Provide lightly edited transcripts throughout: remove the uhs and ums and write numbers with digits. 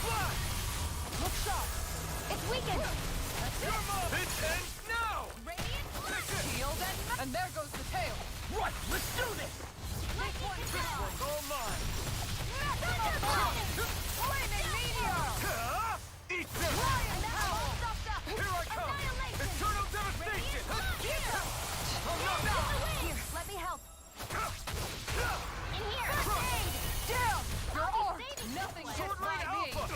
Flash! Look sharp! It's weakened! It ends now! Radiant Take it! shield and there goes the tail! Right, let's do this! This one's This one's all mine! Flaming meteor! Eat this! Here I come! Eternal devastation! I'm not out! Here, let me help. In here! Down! Your arm! Nothing gets Sword by Rain me! Alpha!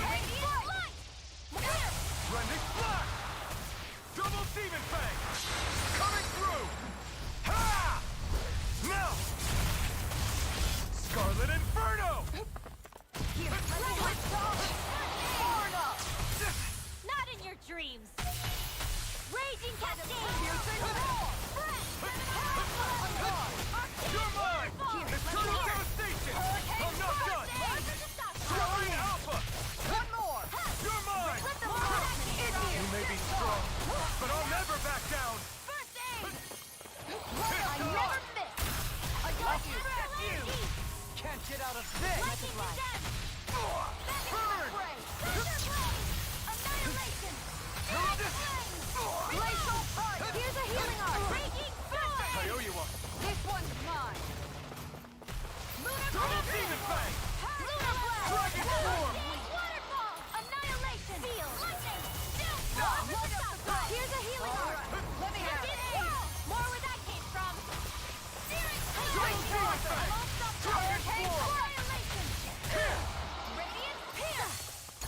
Radiant light! Here! Rending Flash! Double Demon Fang! Coming through! Ha! Now! Scarlet Inferno! Here, let me help. Far enough! Not in your dreams! Raging Cascade! Piercing roar! You're mine! Eternal devastation! I'm not done! Sword Alpha! One more! You're mine! You may be strong, but I'll never back down! First aid! I never miss! I got you! Get you! Can't get out of this! Lightning Descent! Burn! Thunder Blade! Annihilation! Dragon Flame! Glacial fire! Here's a healing arm! Raging Fire! I owe you one. This one's mine! Lunar Double Blade! Demon Fang! Lunar Blast! Dragon Form! Waterfall! Annihilation! Seal! Lightning! Look Downfall! up the top. Here's a healing All arm! right, let me have it. More where that came from! Searing Dragon Demon Fang! Dragon Form! Annihilation! Here! Radiant Here!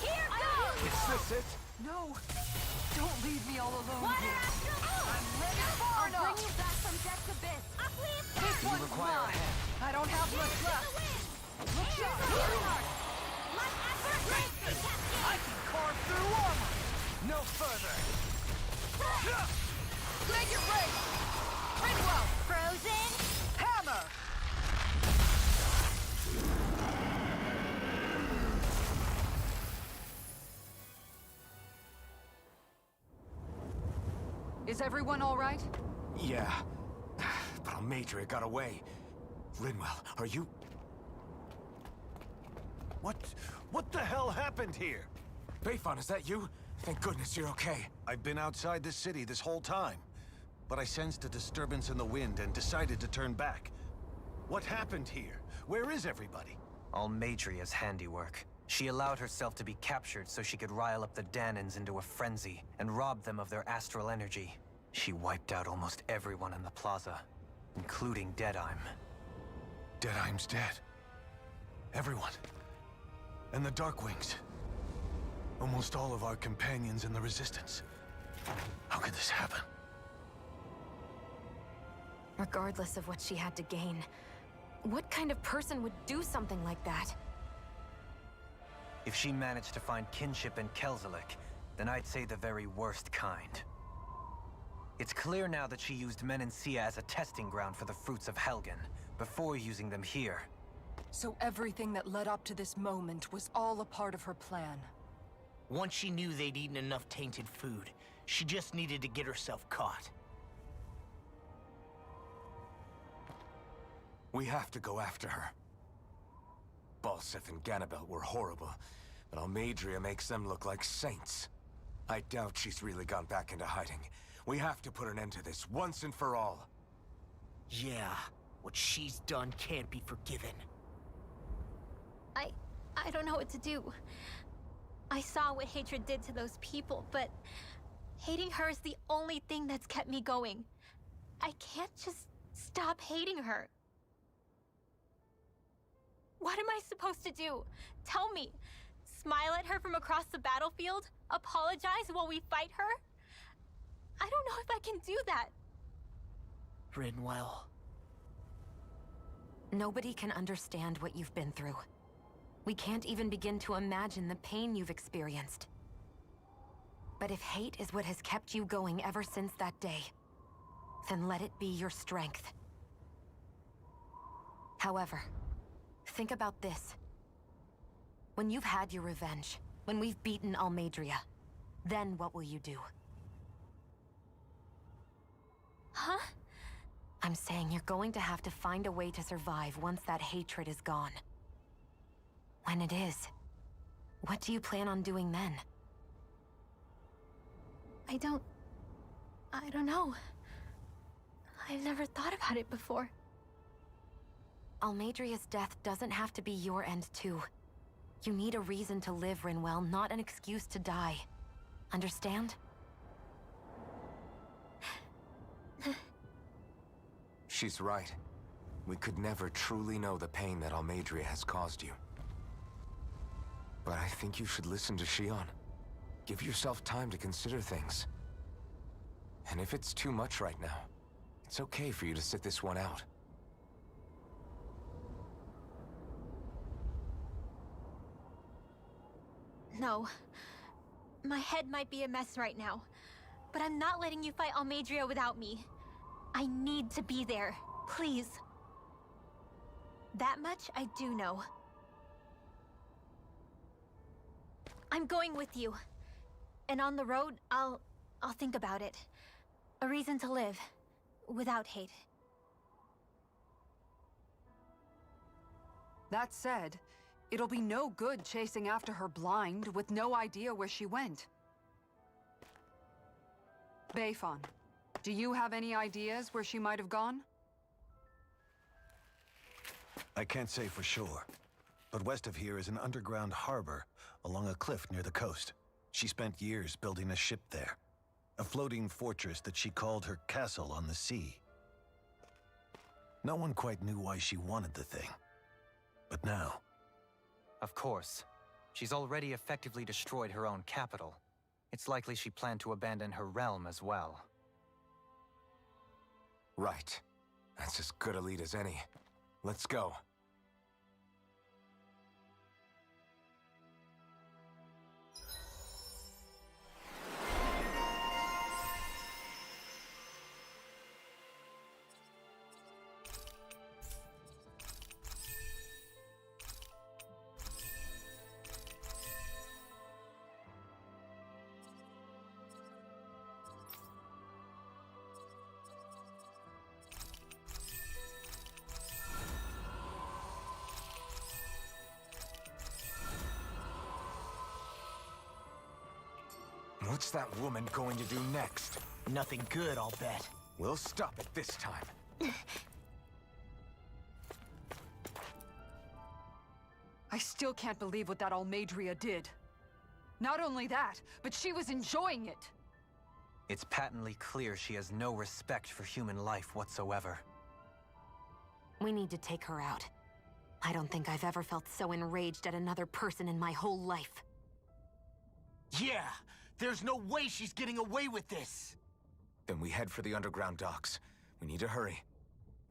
Here goes! Is this it? No! Don't leave me all alone Water here! Astral! I'm ready far I'll enough! bring you back from death's abyss! Uplift! This one's mine! I don't have much The left! wind! Look Here's sharp! a healing arm! Light Astral Raging I Cascade! can carve through armor! No further! Make it break! Ridwell! Frozen! Hammer! Is everyone all right? Yeah, but Almadria got away. Linwell, are you... What the hell happened here? Bayfon, is that you? Thank goodness you're okay. I've been outside the city this whole time, but I sensed a disturbance in the wind and decided to turn back. What happened here? Where is everybody? Almadria's handiwork. She allowed herself to be captured so she could rile up the Danans into a frenzy and rob them of their astral energy. She wiped out almost everyone in the plaza, including Deadheim. Deadheim's dead. Everyone. And the Darkwings. Almost all of our companions in the Resistance. How could this happen? Regardless of what she had to gain, what kind of person would do something like that? If she managed to find kinship in Kelzelik, then I'd say the very worst kind. It's clear now that she used Menancia as a testing ground for the fruits of Helgen, before using them here. So everything that led up to this moment was all a part of her plan. Once she knew they'd eaten enough tainted food, she just needed to get herself caught. We have to go after her. Balseth and Ganabelt were horrible, but Almadria makes them look like saints. I doubt she's really gone back into hiding. We have to put an end to this, once and for all. Yeah, what she's done can't be forgiven. I don't know what to do. I saw what hatred did to those people, but hating her is the only thing that's kept me going. I can't just stop hating her. What am I supposed to do? Tell me. Smile at her from across the battlefield? Apologize while we fight her? I don't know if I can do that. Rinwell. Nobody can understand what you've been through. We can't even begin to imagine the pain you've experienced. But if hate is what has kept you going ever since that day, then let it be your strength. However, think about this. When you've had your revenge, when we've beaten Almadria, then what will you do? Huh? I'm saying you're going to have to find a way to survive once that hatred is gone. When it is, What do you plan on doing then? I don't know. I've never thought about it before. Almadria's death doesn't have to be your end too. You need a reason to live, Rinwell, not an excuse to die. Understand? She's right. We could never truly know the pain that Almadria has caused you. But I think you should listen to Shion. Give yourself time to consider things. And if it's too much right now, it's okay for you to sit this one out. No. My head might be a mess right now, but I'm not letting you fight Almadria without me. I need to be there. Please. That much I do know. I'm going with you. And on the road, I'll think about it. A reason to live. Without hate. That said, it'll be no good chasing after her blind with no idea where she went. Bayfon, do you have any ideas where she might have gone? I can't say for sure, but west of here is an underground harbor along a cliff near the coast. She spent years building a ship there. A floating fortress that she called her castle on the sea. No one quite knew why she wanted the thing. But now... Of course. She's already effectively destroyed her own capital. It's likely she planned to abandon her realm as well. Right. That's as good a lead as any. Let's go. What's that woman going to do next? Nothing good, I'll bet. We'll stop it this time. I still can't believe what that Almadria did. Not only that, but she was enjoying it. It's patently clear she has no respect for human life whatsoever. We need to take her out. I don't think I've ever felt so enraged at another person in my whole life. Yeah! There's no way she's getting away with this! Then we head for the underground docks. We need to hurry.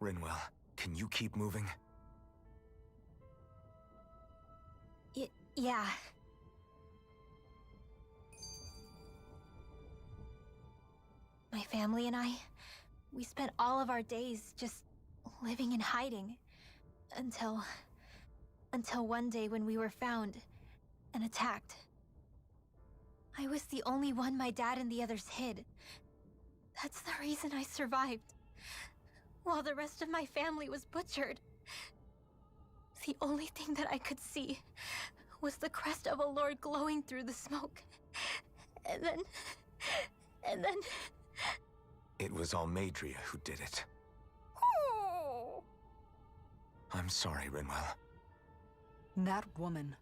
Rinwell, can you keep moving? Yeah. My family and I, we spent all of our days just living in hiding. Until one day when we were found and attacked. I was the only one my dad and the others hid. That's the reason I survived. While the rest of my family was butchered. The only thing that I could see was the crest of a lord glowing through the smoke. And then... It was Almadria who did it. I'm sorry, Rinwell. That woman.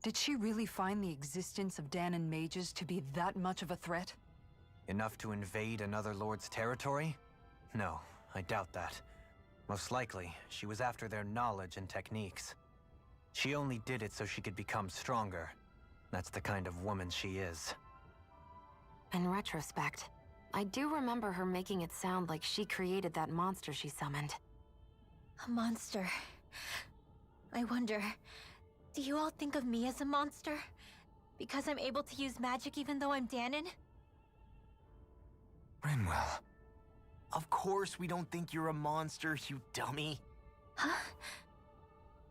Did she really find the existence of Dahnan mages to be that much of a threat? Enough to invade another lord's territory? No, I doubt that. Most likely, she was after their knowledge and techniques. She only did it so she could become stronger. That's the kind of woman she is. In retrospect, I do remember her making it sound like she created that monster she summoned. A monster. I wonder, do you all think of me as a monster? Because I'm able to use magic even though I'm Dahnan? Rinwell. Of course we don't think you're a monster, you dummy. Huh?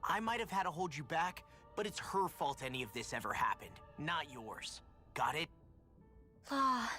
I might have had to hold you back, but it's her fault any of this ever happened, not yours. Got it? Ah.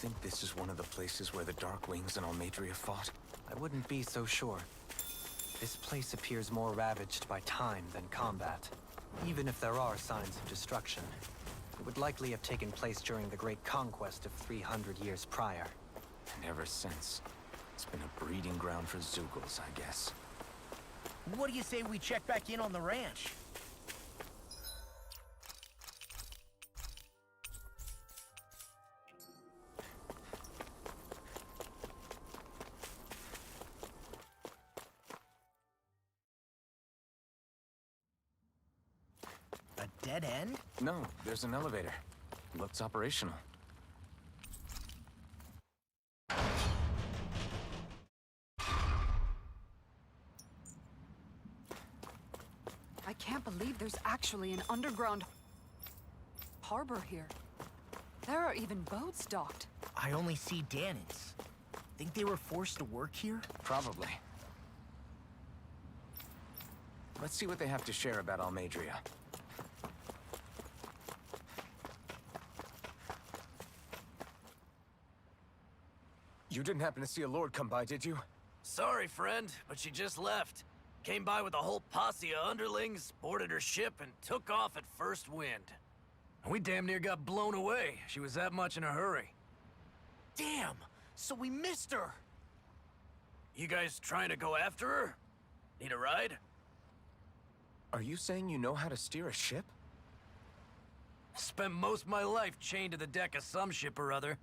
think this is one of the places where the Dark Wings and Almadria fought? I wouldn't be so sure. This place appears more ravaged by time than combat. Even if there are signs of destruction, it would likely have taken place during the Great Conquest of 300 years prior. And ever since, it's been a breeding ground for Zeugles, I guess. What do you say we check back in on the ranch? A dead end? No, there's an elevator. Looks operational. I can't believe there's actually an underground harbor here. There are even boats docked. I only see Danans. Think they were forced to work here? Probably. Let's see what they have to share about Almadria. You didn't happen to see a lord come by, did you? Sorry, friend, but she just left. Came by with a whole posse of underlings, boarded her ship, and took off at first wind. We damn near got blown away. She was that much in a hurry. Damn! So we missed her! You guys trying to go after her? Need a ride? Are you saying you know how to steer a ship? Spent most of my life chained to the deck of some ship or other.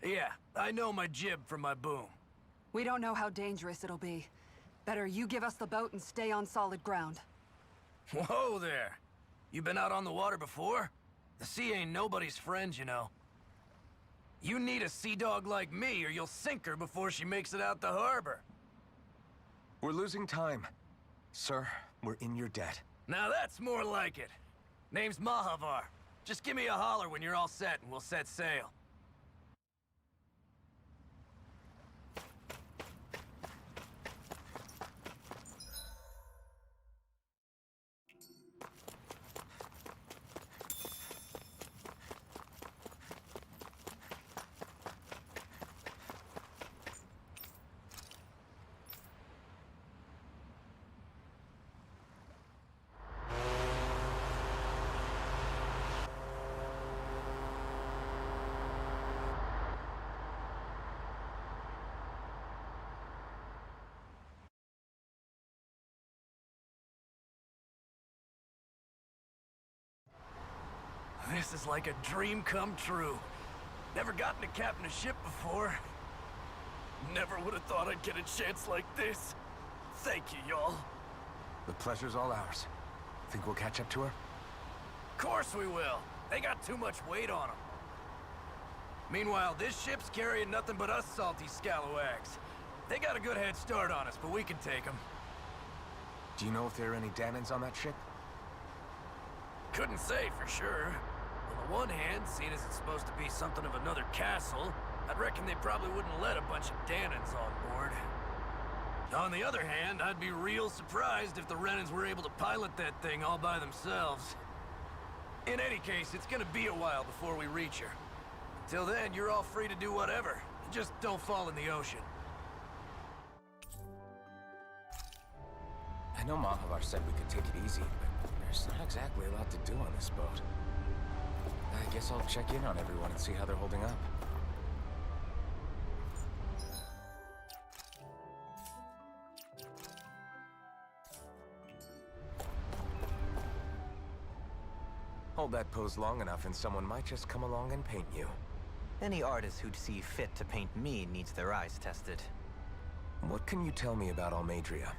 Yeah, I know my jib from my boom. We don't know how dangerous it'll be. Better you give us the boat and stay on solid ground. Whoa there! You been out on the water before? The sea ain't nobody's friend, you know. You need a sea dog like me, or you'll sink her before she makes it out the harbor. We're losing time. Sir, we're in your debt. Now that's more like it. Name's Mahavar. Just give me a holler when you're all set and we'll set sail. This is like a dream come true. Never gotten to captain a ship before. Never would have thought I'd get a chance like this. Thank you, y'all. The pleasure's all ours. Think we'll catch up to her? Course we will. They got too much weight on them. Meanwhile, this ship's carrying nothing but us salty scalawags. They got a good head start on us, but we can take them. Do you know if there are any Danans on that ship? Couldn't say for sure. On the one hand, seeing as it's supposed to be something of another castle, I'd reckon they probably wouldn't let a bunch of Danans on board. On the other hand, I'd be real surprised if the Renans were able to pilot that thing all by themselves. In any case, it's gonna be a while before we reach her. Till then, you're all free to do whatever. Just don't fall in the ocean. I know Mahavar said we could take it easy, but there's not exactly a lot to do on this boat. I guess I'll check in on everyone and see how they're holding up. Hold that pose long enough and someone might just come along and paint you. Any artist who'd see fit to paint me needs their eyes tested. What can you tell me about Almadria?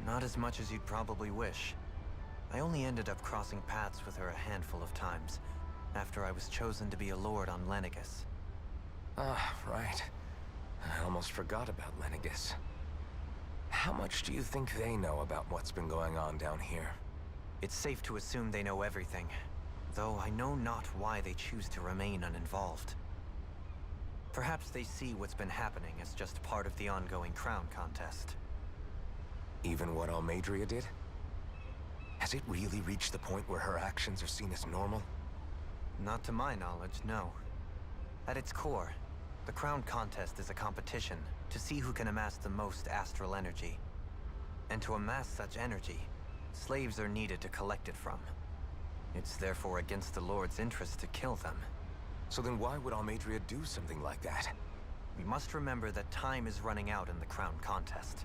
Not as much as you'd probably wish. I only ended up crossing paths with her a handful of times, after I was chosen to be a lord on Lenegus. Ah, right. I almost forgot about Lenegus. How much do you think they know about what's been going on down here? It's safe to assume they know everything, though I know not why they choose to remain uninvolved. Perhaps they see what's been happening as just part of the ongoing crown contest. Even what Almadria did? Has it really reached the point where her actions are seen as normal? Not to my knowledge, no. At its core, The crown contest is a competition to see who can amass the most astral energy. And to amass such energy, slaves are needed to collect it from. It's therefore against the Lord's interest to kill them. So then why would Almadria do something like that? We must remember that time is running out in the crown contest.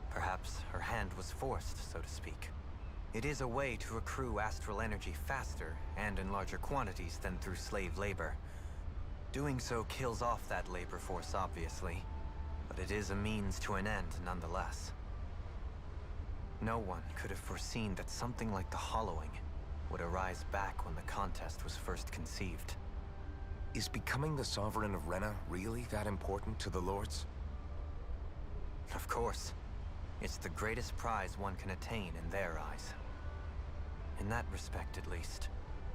Perhaps her hand was forced, so to speak. It is a way to accrue astral energy faster and in larger quantities than through slave labor. Doing so kills off that labor force, obviously, but it is a means to an end nonetheless. No one could have foreseen that something like the Hollowing would arise back when the contest was first conceived. Is becoming the Sovereign of Rena really that important to the Lords? Of course. It's the greatest prize one can attain in their eyes. In that respect, at least,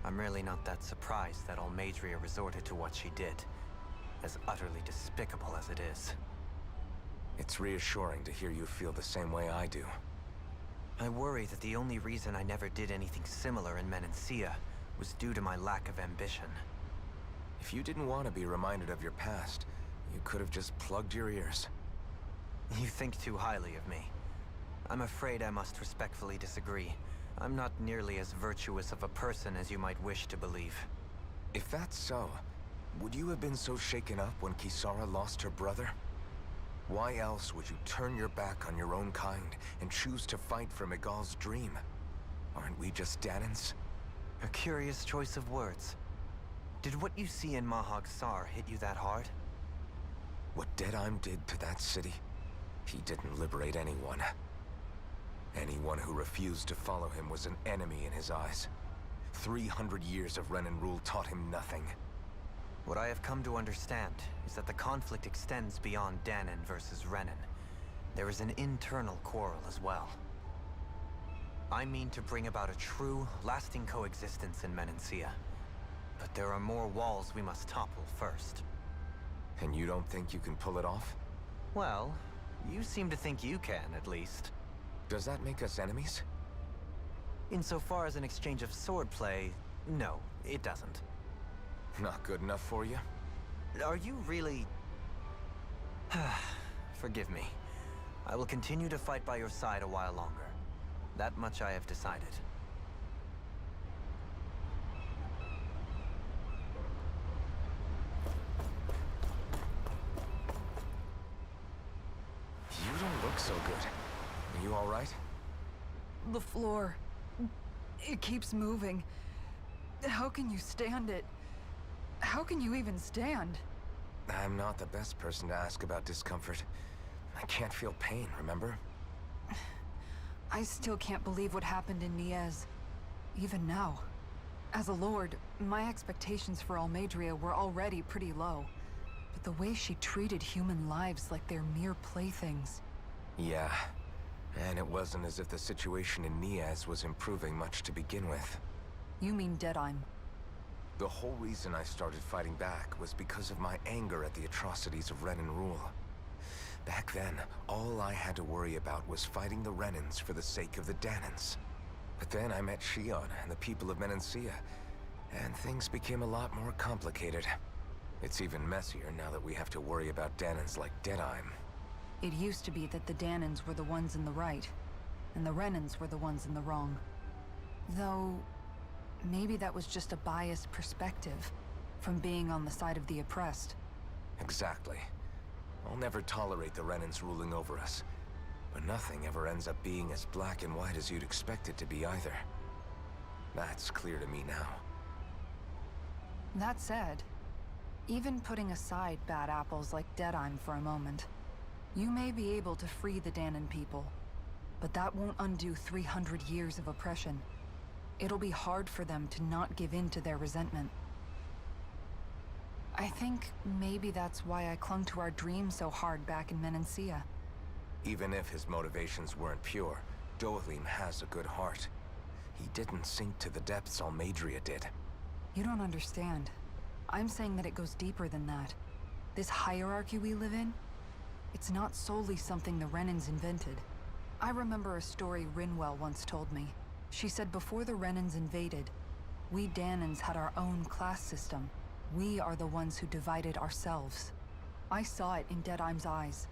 I'm really not that surprised that Almadria resorted to what she did, as utterly despicable as it is. It's reassuring to hear you feel the same way I do. I worry that the only reason I never did anything similar in Menancia was due to my lack of ambition. If you didn't want to be reminded of your past, you could have just plugged your ears. You think too highly of me. I'm afraid I must respectfully disagree. I'm not nearly as virtuous of a person as you might wish to believe. If that's so, would you have been so shaken up when Kisara lost her brother? Why else would you turn your back on your own kind and choose to fight for Miguel's dream? Aren't we just Danans? A curious choice of words. Did what you see in Mahag Sar hit you that hard? What Deadheim did to that city, he didn't liberate anyone. Anyone who refused to follow him was an enemy in his eyes. 300 years of Renan rule taught him nothing. What I have come to understand is that the conflict extends beyond Danan versus Renan. There is an internal quarrel as well. I mean to bring about a true, lasting coexistence in Menancia. But there are more walls we must topple first. And you don't think you can pull it off? Well, you seem to think you can, at least. Does that make us enemies? Insofar as an exchange of swordplay, no, it doesn't. Not good enough for you? Are you really... Forgive me. I will continue to fight by your side a while longer. That much I have decided. You don't look so good. Are you all right? The floor. It keeps moving. How can you stand it? How can you even stand? I'm not the best person to ask about discomfort. I can't feel pain, remember? I still can't believe what happened in Niez. Even now. As a lord, my expectations for Almadria were already pretty low. But the way she treated human lives like they're mere playthings. Yeah. And it wasn't as if the situation in Niaz was improving much to begin with. You mean Deadheim? The whole reason I started fighting back was because of my anger at the atrocities of Renan rule. Back then, all I had to worry about was fighting the Renans for the sake of the Danans. But then I met Shion and the people of Menancia, and things became a lot more complicated. It's even messier now that we have to worry about Danans like Deadheim. It used to be that the Danans were the ones in the right, and the Renans were the ones in the wrong. Though, maybe that was just a biased perspective from being on the side of the oppressed. Exactly. I'll never tolerate the Renans ruling over us. But nothing ever ends up being as black and white as you'd expect it to be either. That's clear to me now. That said, even putting aside bad apples like Deadheim for a moment, you may be able to free the Danan people. But that won't undo 300 years of oppression. It'll be hard for them to not give in to their resentment. I think maybe that's why I clung to our dream so hard back in Menancia. Even if his motivations weren't pure, Dohalim has a good heart. He didn't sink to the depths Almadria did. You don't understand. I'm saying that it goes deeper than that. This hierarchy we live in, it's not solely something the Renans invented. I remember a story Rinwell once told me. She said before the Renans invaded, we Danans had our own class system. We are the ones who divided ourselves. I saw it in Deadeye's eyes.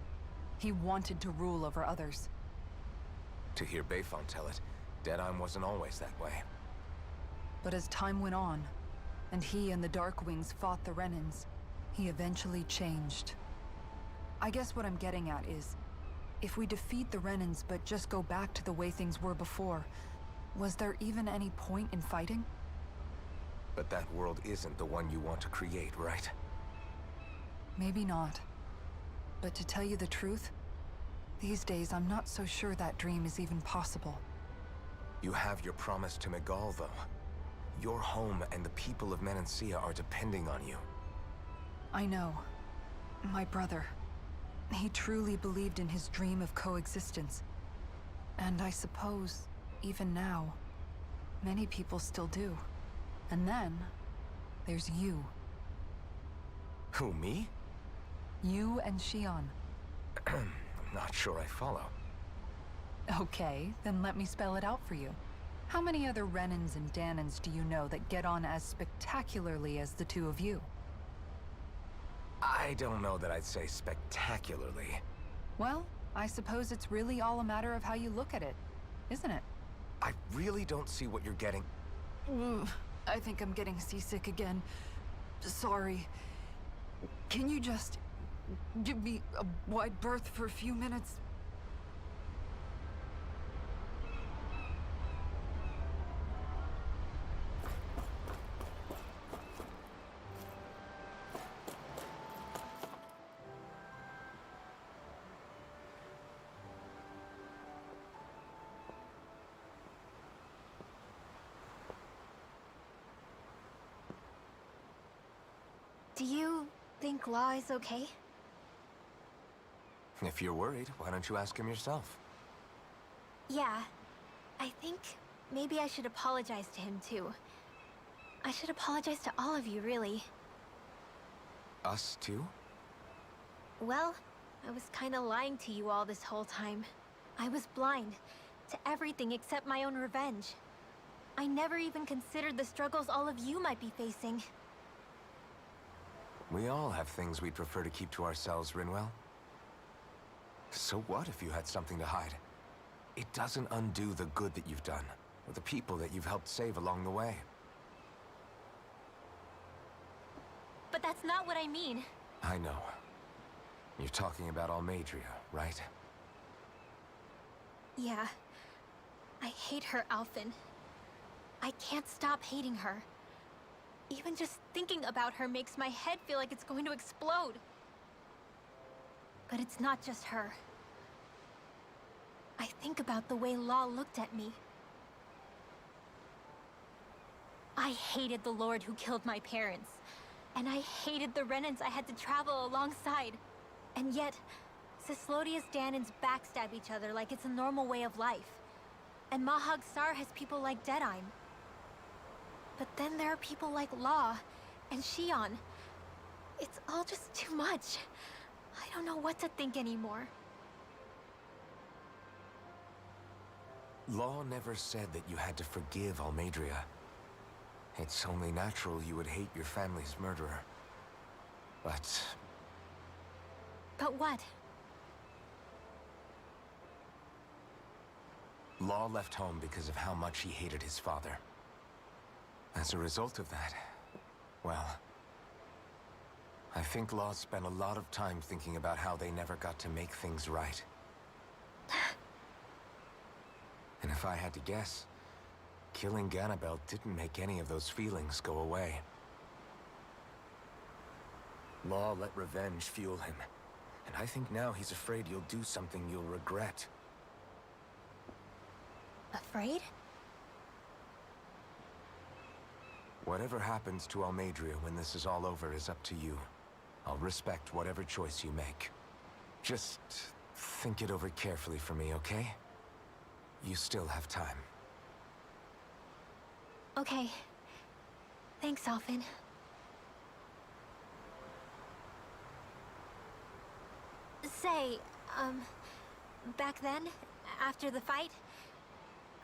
He wanted to rule over others. To hear Bayfont tell it, Deadeye wasn't always that way. But as time went on, and he and the Darkwings fought the Renans, he eventually changed. I guess what I'm getting at is, if we defeat the Renans but just go back to the way things were before, was there even any point in fighting? But that world isn't the one you want to create, right? Maybe not. But to tell you the truth, these days I'm not so sure that dream is even possible. You have your promise to Miguel, though. Your home and the people of Menancia are depending on you. I know. My brother. He truly believed in his dream of coexistence. And I suppose, even now, many people still do. And then, there's you. Who, me? You and Xion. I'm not sure I follow. Okay, then let me spell it out for you. How many other Renans and Danans do you know that get on as spectacularly as the two of you? I don't know that I'd say spectacularly. Well, I suppose it's really all a matter of how you look at it, isn't it? I really don't see what you're getting. I think I'm getting seasick again. Sorry. Can you just give me a wide berth for a few minutes? Do you think Law is okay? If you're worried, why don't you ask him yourself? Yeah. I think maybe I should apologize to him too. I should apologize to all of you, really. Us too? Well, I was kinda lying to you all this whole time. I was blind to everything except my own revenge. I never even considered the struggles all of you might be facing. We all have things we'd prefer to keep to ourselves, Rinwell. So what if you had something to hide? It doesn't undo the good that you've done, or the people that you've helped save along the way. But that's not what I mean. I know. You're talking about Almadria, right? Yeah. I hate her, Alphen. I can't stop hating her. Even just thinking about her makes my head feel like it's going to explode. But it's not just her. I think about the way Law looked at me. I hated the Lord who killed my parents. And I hated the Renans I had to travel alongside. And yet, Cislodius Danans backstab each other like it's a normal way of life. And Mahag Sar has people like Deadeye. But then there are people like Law and Xion. It's all just too much. I don't know what to think anymore. Law never said that you had to forgive Almadria. It's only natural you would hate your family's murderer. But But what? Law left home because of how much he hated his father. As a result of that, well, I think Law spent a lot of time thinking about how they never got to make things right. And if I had to guess, killing Ganabel didn't make any of those feelings go away. Law let revenge fuel him, and I think now he's afraid you'll do something you'll regret. Afraid? Whatever happens to Almadria when this is all over is up to you. I'll respect whatever choice you make. Just think it over carefully for me, okay? You still have time. Okay. Thanks, Alphen. Say, back then, after the fight,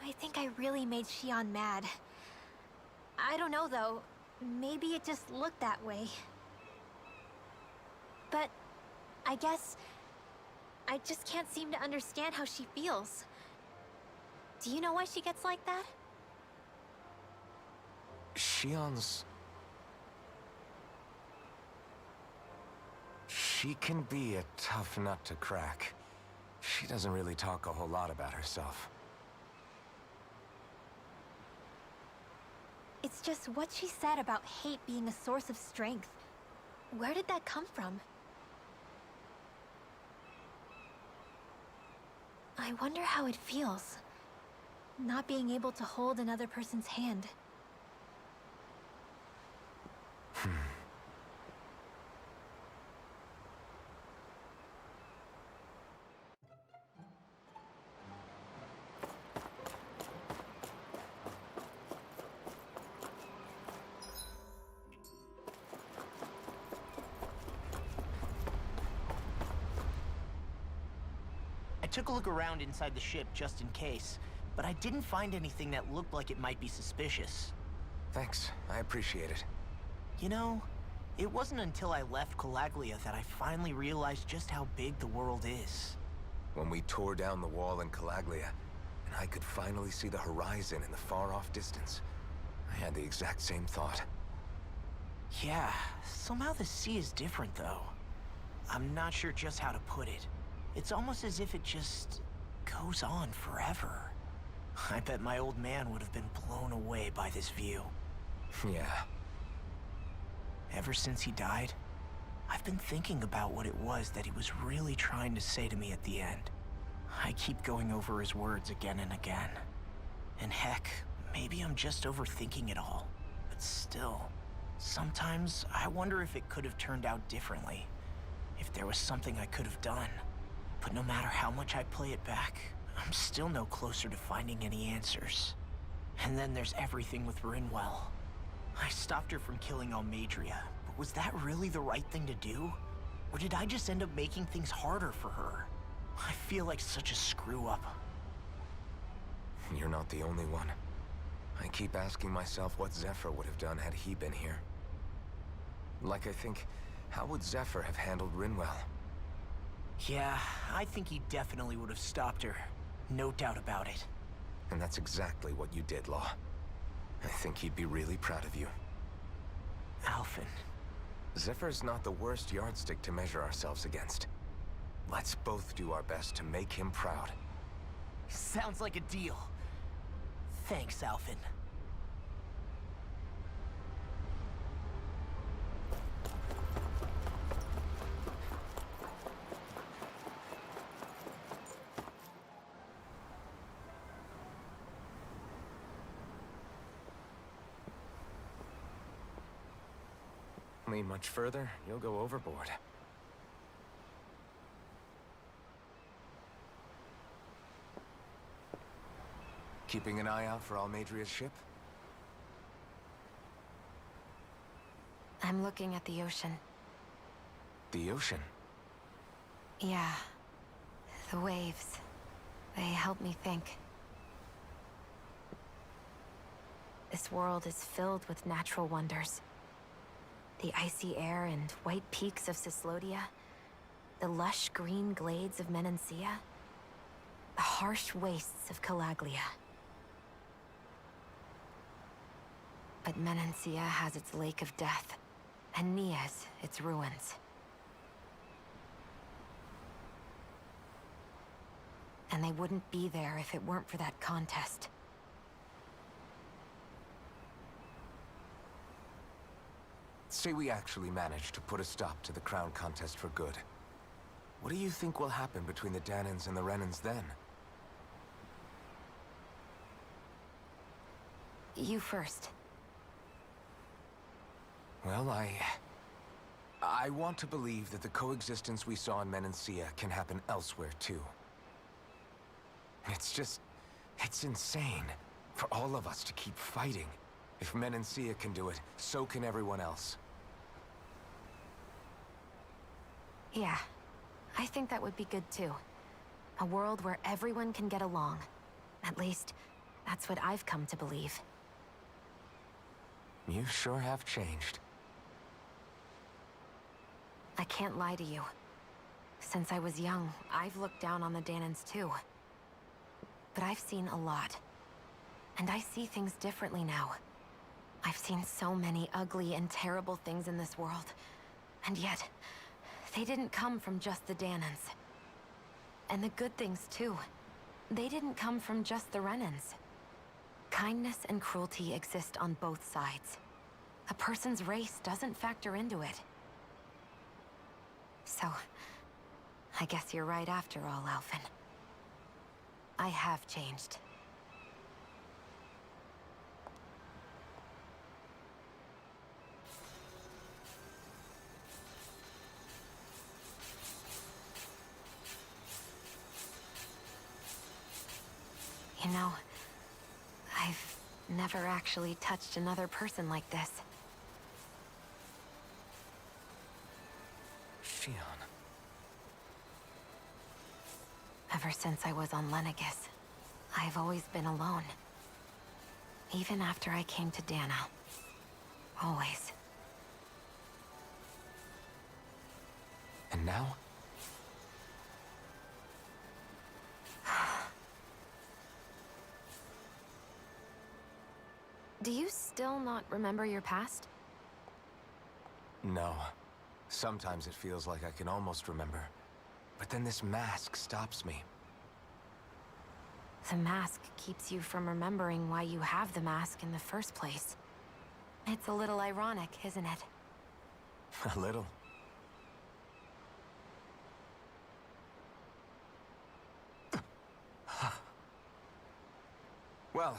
I think I really made Xion mad. I don't know, though. Maybe it just looked that way. But I guess I just can't seem to understand how she feels. Do you know why she gets like that? Shion's... She can be a tough nut to crack. She doesn't really talk a whole lot about herself. It's just what she said about hate being a source of strength. Where did that come from? I wonder how it feels, not being able to hold another person's hand. I took a look around inside the ship just in case, but I didn't find anything that looked like it might be suspicious. Thanks, I appreciate it. You know, it wasn't until I left Calaglia that I finally realized just how big the world is. When we tore down the wall in Calaglia, and I could finally see the horizon in the far-off distance, I had the exact same thought. Yeah, somehow the sea is different though. I'm not sure just how to put it. It's almost as if it just goes on forever. I bet my old man would have been blown away by this view. Yeah. Ever since he died, I've been thinking about what it was that he was really trying to say to me at the end. I keep going over his words again and again. And heck, maybe I'm just overthinking it all. But still, sometimes I wonder if it could have turned out differently. If there was something I could have done. But no matter how much I play it back, I'm still no closer to finding any answers. And then there's everything with Rinwell. I stopped her from killing Almadria, but was that really the right thing to do? Or did I just end up making things harder for her? I feel like such a screw-up. You're not the only one. I keep asking myself what Zephyr would have done had he been here. Like I think, how would Zephyr have handled Rinwell? Yeah, I think he definitely would have stopped her. No doubt about it. And that's exactly what you did, Law. I think he'd be really proud of you. Alphen. Zephyr's not the worst yardstick to measure ourselves against. Let's both do our best to make him proud. Sounds like a deal. Thanks, Alphen. Lean much further, you'll go overboard. Keeping an eye out for Almadria's ship? I'm looking at the ocean. The ocean? Yeah. The waves. They help me think. This world is filled with natural wonders. The icy air and white peaks of Cislodia. The lush green glades of Menancia. The harsh wastes of Calaglia. But Menancia has its Lake of Death, and Nias its ruins. And they wouldn't be there if it weren't for that contest. Say we actually manage to put a stop to the crown contest for good. What do you think will happen between the Danans and the Renans then? You first. Well, I want to believe that the coexistence we saw in Menancia can happen elsewhere, too. It's insane for all of us to keep fighting. If Menancia can do it, so can everyone else. Yeah, I think that would be good too. A world where everyone can get along. At least, that's what I've come to believe. You sure have changed. I can't lie to you. Since I was young, I've looked down on the Danans too. But I've seen a lot. And I see things differently now. I've seen so many ugly and terrible things in this world. And yet, they didn't come from just the Danans. And the good things too. They didn't come from just the Renans. Kindness and cruelty exist on both sides. A person's race doesn't factor into it. So, I guess you're right after all, Alphen. I have changed. You know, I've never actually touched another person like this. Shion. Ever since I was on Lenegis, I've always been alone. Even after I came to Dana. Always. And now? Do you still not remember your past? No. Sometimes it feels like I can almost remember. But then this mask stops me. The mask keeps you from remembering why you have the mask in the first place. It's a little ironic, isn't it? A little. Well,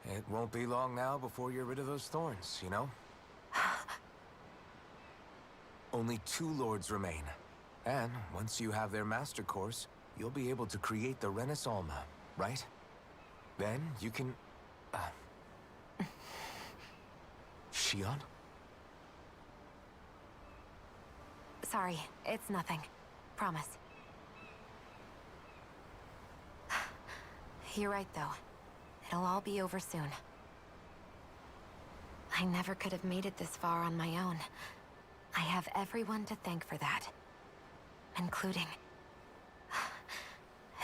it won't be long now before you're rid of those thorns, you know? Only 2 lords remain. And once you have their master course, you'll be able to create the Renis Alma, right? Then you can... Shion? Sorry, it's nothing. Promise. You're right, though. It'll all be over soon. I never could have made it this far on my own. I have everyone to thank for that. Including...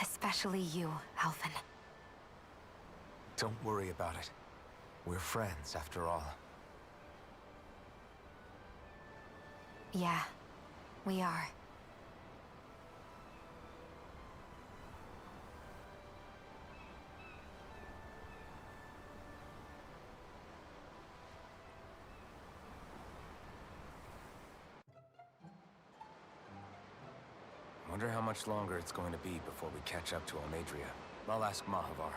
especially you, Alphen. Don't worry about it. We're friends, after all. Yeah, we are. Wonder how much longer it's going to be before we catch up to Almadria. I'll ask Mahavar.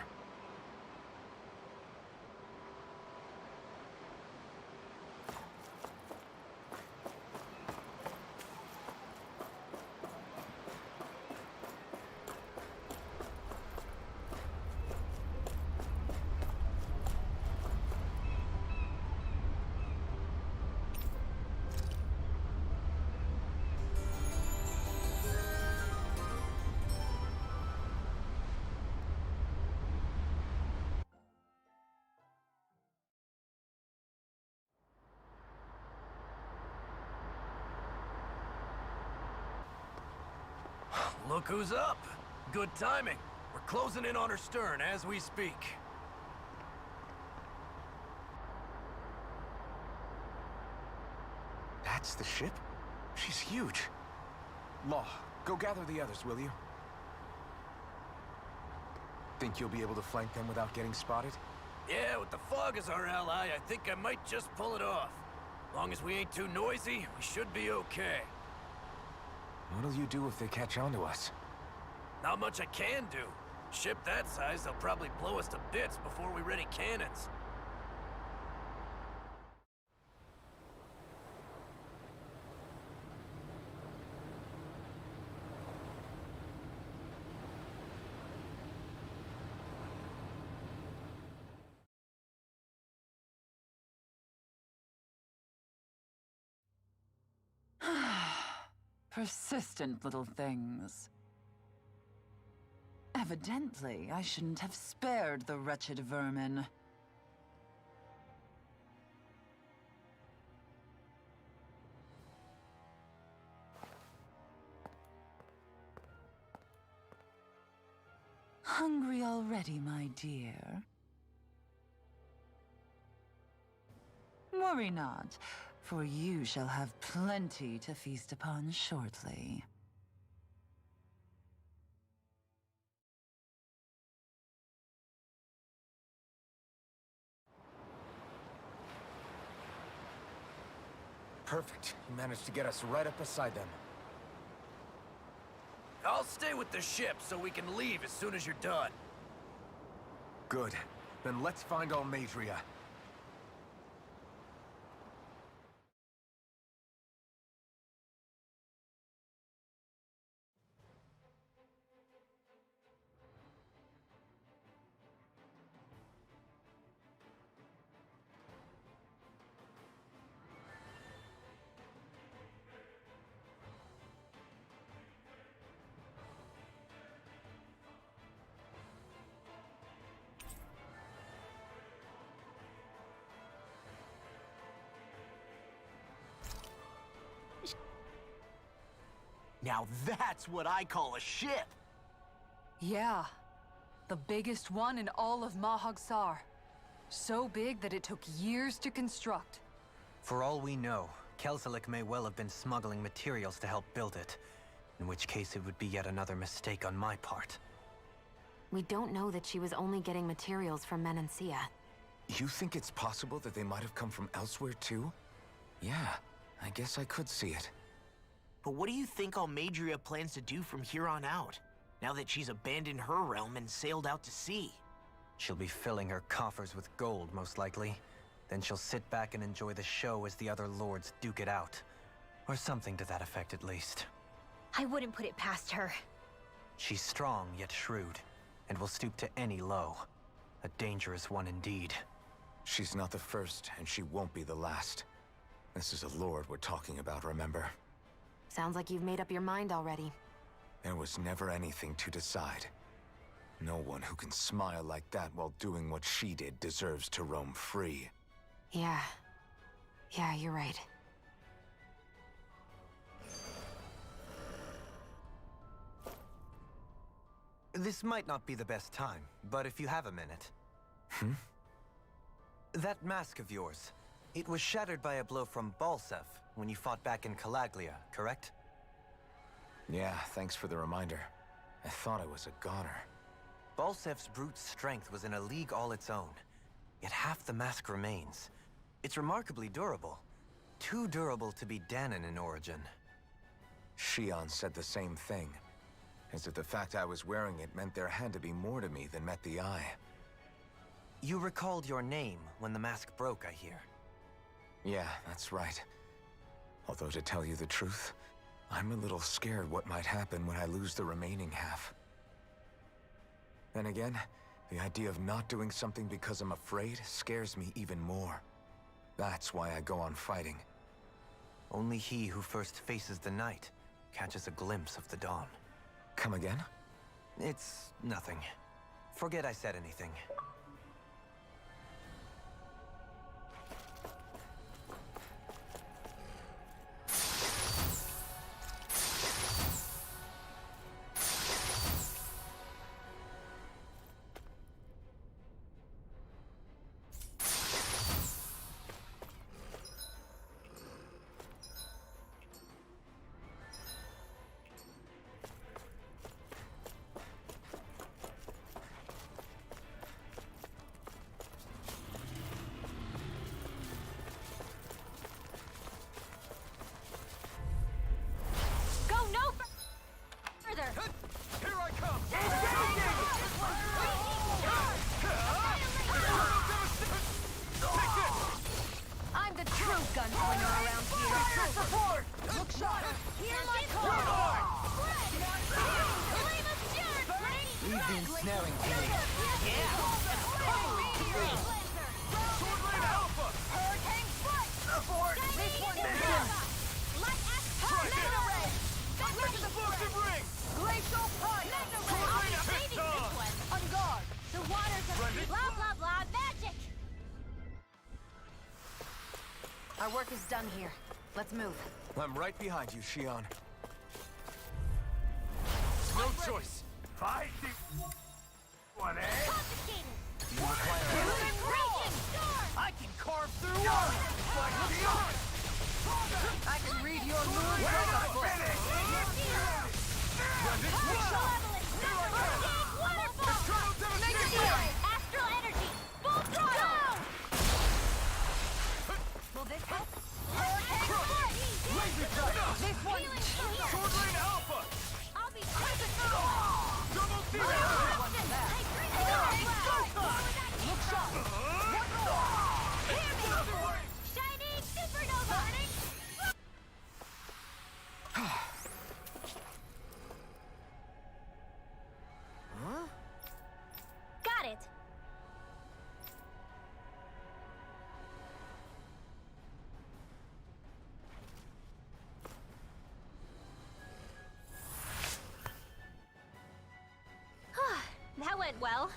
Look who's up! Good timing. We're closing in on her stern as we speak. That's the ship? She's huge. Law, go gather the others, will you? Think you'll be able to flank them without getting spotted? Yeah, with the fog as our ally, I think I might just pull it off. Long as we ain't too noisy, we should be okay. What'll you do if they catch on to us? Not much I can do. Ship that size, they'll probably blow us to bits before we ready cannons. Persistent little things. Evidently, I shouldn't have spared the wretched vermin. Hungry already, my dear? Worry not, for you shall have plenty to feast upon shortly. Perfect. You managed to get us right up beside them. I'll stay with the ship so we can leave as soon as you're done. Good. Then let's find Almadria. Now that's what I call a ship! Yeah. The biggest one in all of Mahagsar. So big that it took years to construct. For all we know, Kelzelik may well have been smuggling materials to help build it. In which case it would be yet another mistake on my part. We don't know that she was only getting materials from Menancia. You think it's possible that they might have come from elsewhere too? Yeah, I guess I could see it. But what do you think Almadria plans to do from here on out, now that she's abandoned her realm and sailed out to sea? She'll be filling her coffers with gold, most likely. Then she'll sit back and enjoy the show as the other lords duke it out. Or something to that effect, at least. I wouldn't put it past her. She's strong, yet shrewd, and will stoop to any low. A dangerous one indeed. She's not the first, and she won't be the last. This is a lord we're talking about, remember? Sounds like you've made up your mind already. There was never anything to decide. No one who can smile like that while doing what she did deserves to roam free. Yeah. Yeah, you're right. This might not be the best time, but if you have a minute. That mask of yours, it was shattered by a blow from Balsef when you fought back in Calaglia, correct? Yeah, thanks for the reminder. I thought I was a goner. Balsef's brute strength was in a league all its own, yet half the mask remains. It's remarkably durable. Too durable to be Danon in origin. Shion said the same thing. As if the fact I was wearing it meant there had to be more to me than met the eye. You recalled your name when the mask broke, I hear. Yeah, that's right. Although to tell you the truth, I'm a little scared what might happen when I lose the remaining half. Then again, the idea of not doing something because I'm afraid scares me even more. That's why I go on fighting. Only he who first faces the night catches a glimpse of the dawn. Come again? It's nothing. Forget I said anything. Go no further! Here I come! I'm the true gunslinger around here. Fire support! Look sharp! Hear my call! Leave the ensnaring to me. Swordblade Alpha! Hurricane Strike! Support! This one is done! Look at the boosted ring! Glacial Fire! On guard! The waters of blah blah blah magic! Our work is done here. Let's move. I'm right behind you, Shion. No choice. Fight! Astral energy! Full throttle! Will this help? This one! Sword Lane Alpha! I'll be present! Double C! Look sharp! Shining supernova! Got it! That went well.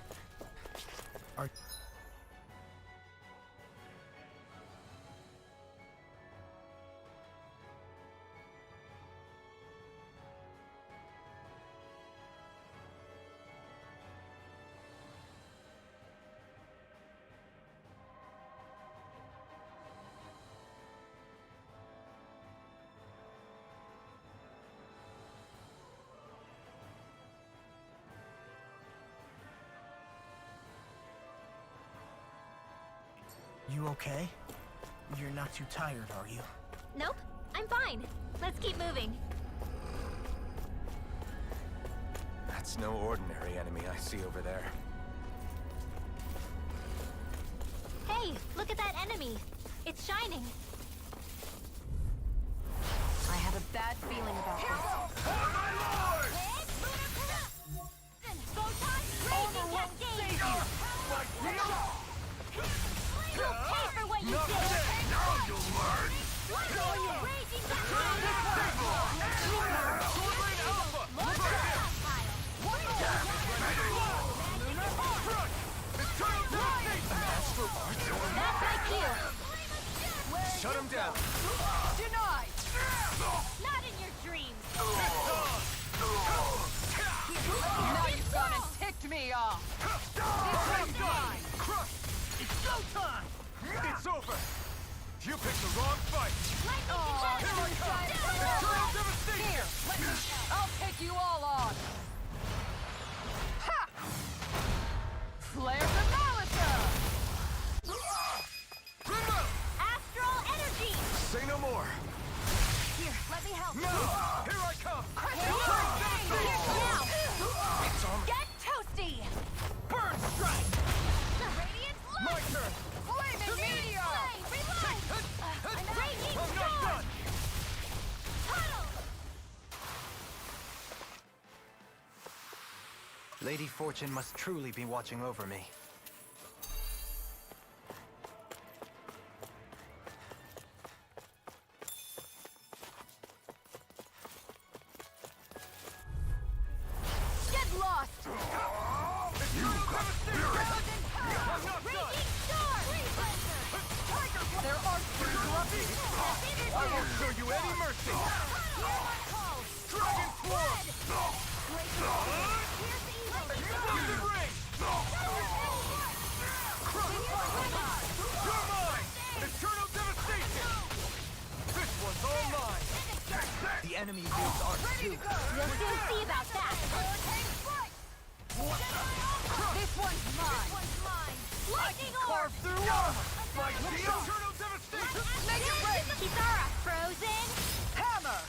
You okay? You're not too tired, are you? Nope, I'm fine. Let's keep moving. That's no ordinary enemy I see over there. Hey, look at that enemy. It's shining. I have a bad feeling about this. You'll pay for what you did! Now you'll learn! Raging That's IQ! Shut him down! Denied! Not in your dreams! Now you've gone and ticked me off! It's showtime! It's over! You picked the wrong fight! Here I come! Eternal devastation! Here, I'll take you all on! Ha! Flare the Molotov! Astral energy! Say no more! Here, let me help. No! Here I come! Now! Get toasty! Burn strike! Radiant My light! turn! Flaming meteor! Reload! Raging I'm not storm! done! Tunnel! Lady Fortune must truly be watching over me. Get lost! Raging storm! There are interrupting! I won't show you any mercy! Dragon Swarm! Explosive Ring! You're mine! Eternal devastation! This one's all mine! The enemy wields art too. We'll soon see about that! This one's mine! Lightning Carve orb! through armor! My deal! Eternal devastation! Make it rain! Kitara, frozen! Hammer!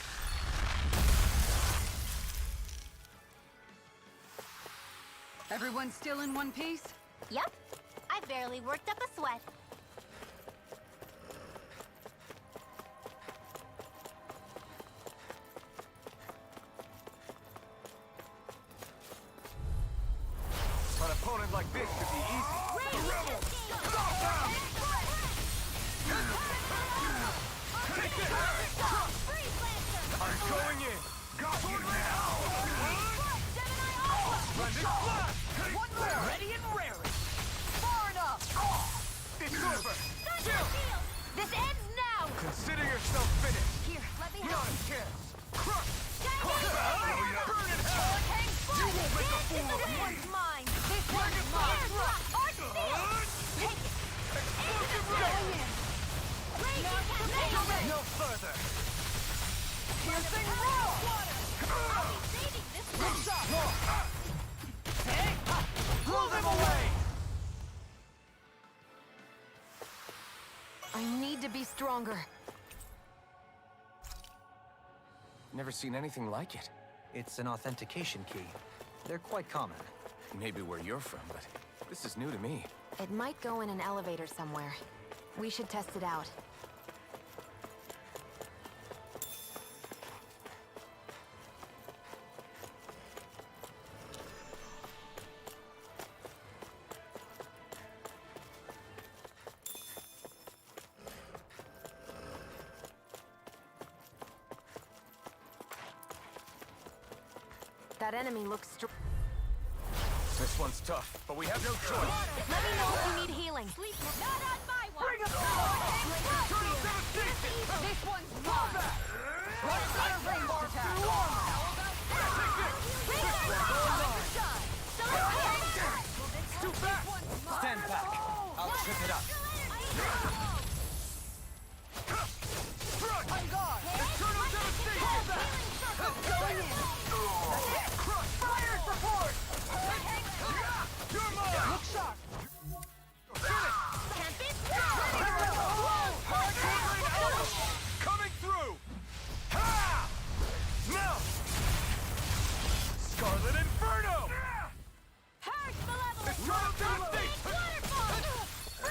Everyone still in one piece? Yep. I barely worked up a sweat. An opponent like this should be easy. I'm going in. Got you now. Splendid blast. One more! Ready and raring. Far enough! It's over. This ends now! Consider yourself finished. Here, let me Not help. a chance. Crush. Burn in hell. You won't make a fool of This me. one's mine! This one's mine! Art steel! Take it! Explosive Going ray. in! Raging No further. Piercing roar! I'll be saving this one. Pull them away! I need to be stronger. Never seen anything like it. It's an authentication key. They're quite common. Maybe where you're from, but this is new to me. It might go in an elevator somewhere. We should test it out. That enemy looks This one's tough, but we have no choice. Let me know if you need healing. Not on my one. Bring up This one's mine! Let's let a rainbow attack! Too fast! Stand back. I'll trip it up. On guard! Eternal devastation! Going in! Fire support! You're mine! Look sharp! Coming through! Ha! Now! Scarlet Inferno! Purge malevolence. Eternal devastation!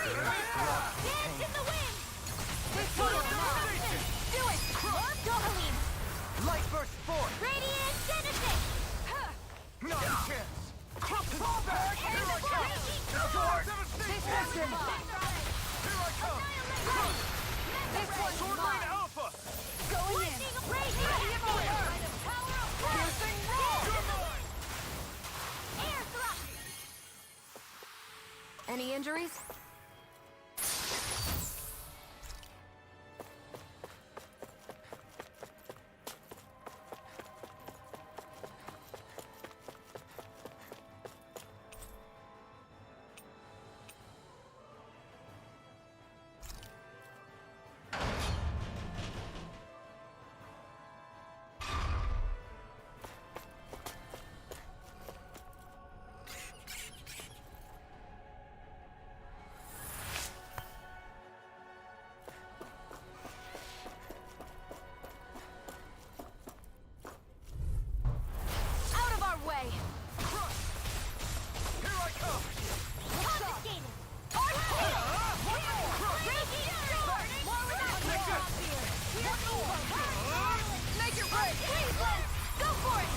Waterfall. Dance in the wind. Eternal devastation! Do it. Dohaline. Light burst forth. Radiant Genesis. Not a chance! Fall back! Here I come! Eternal devastation! Here I come! This one's Sword mine! Rain Alpha! Going in! Radiant Fire! Piercing roar! You're mine! Air thrust. Any injuries? Out of our way! Here I come! Confiscated. Make it right! Go for it.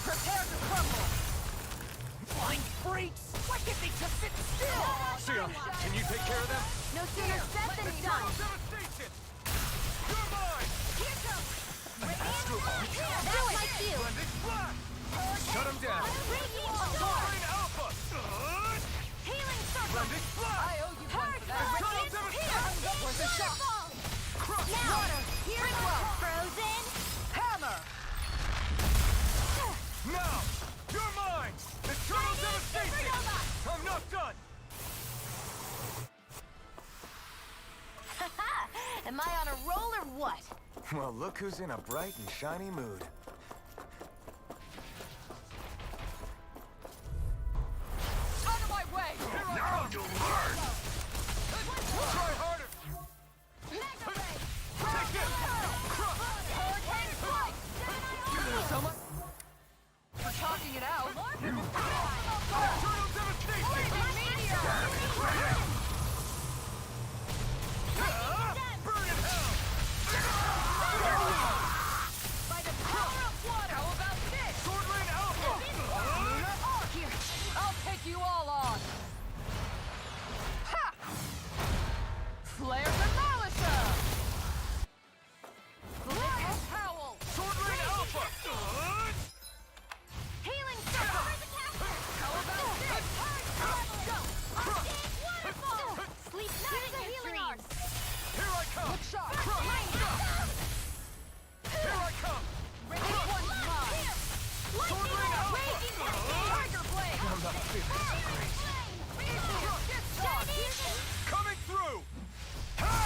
Prepare to crumble! Blind freaks! Why can't they just sit still? Sia, can you take care of them? No sooner said than done! Devastation! You're mine! That's like you. Blended Flash! Shut him down! Radiant Sword Storm. Rain Alpha! Healing circle. Blended Flash! I owe you one Purge for that! Eternal Radiant devastation! Where's the shot? Waterfall. Crush! Now. Here's Frozen. Hammer! Now! You're mine! Eternal devastation! I'm not done! Am I on a roll or what? Well, look who's in a bright and shiny mood. Out of my way! Now you'll learn! Try harder! Take it! Someone... For talking it out! Eternal devastation! Burn in hell! By the power of water! How about this? Sword Rain Alpha! Here! I'll take you all on! Ha! Flare Demolisher! Blast Howl! Sword Rain Alpha! Healing circle. How about this? Waterfall. Sleep here's a healing arm. Here I come! Look sharp! Here I come! This one's mine! Sword Rain Alpha! Tiger Blade! I'm not feeling so great. Get shot! Coming through! Ha!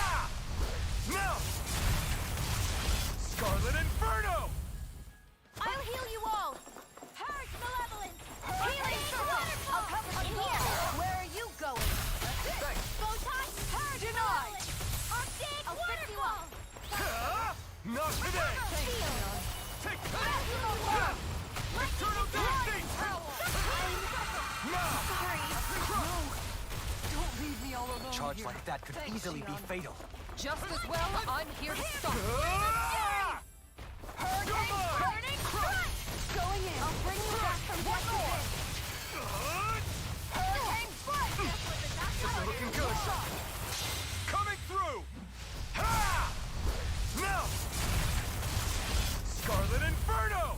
Sorry. Don't leave me all alone A charge here. like that could Thanks, easily be Leon. fatal. Just as well, I'm here to stop. Burning Crush! Going in. I'll bring you back from one more. Hurricane Foot! This is looking good. Coming through! Ha! Now! Scarlet Inferno!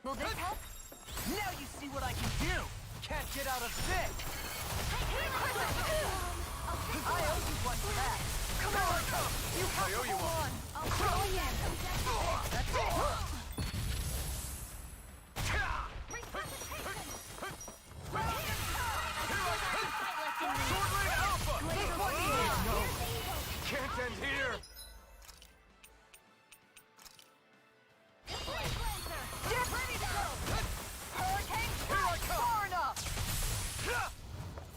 Will this help? Now you see what I can do! Can't get out of sick! I owe you one back. Come on! You have to hold on. I'll throw in. That's it. Swordblade Alpha! No! Can't end here! Get ready to go! Hurricane strike far enough!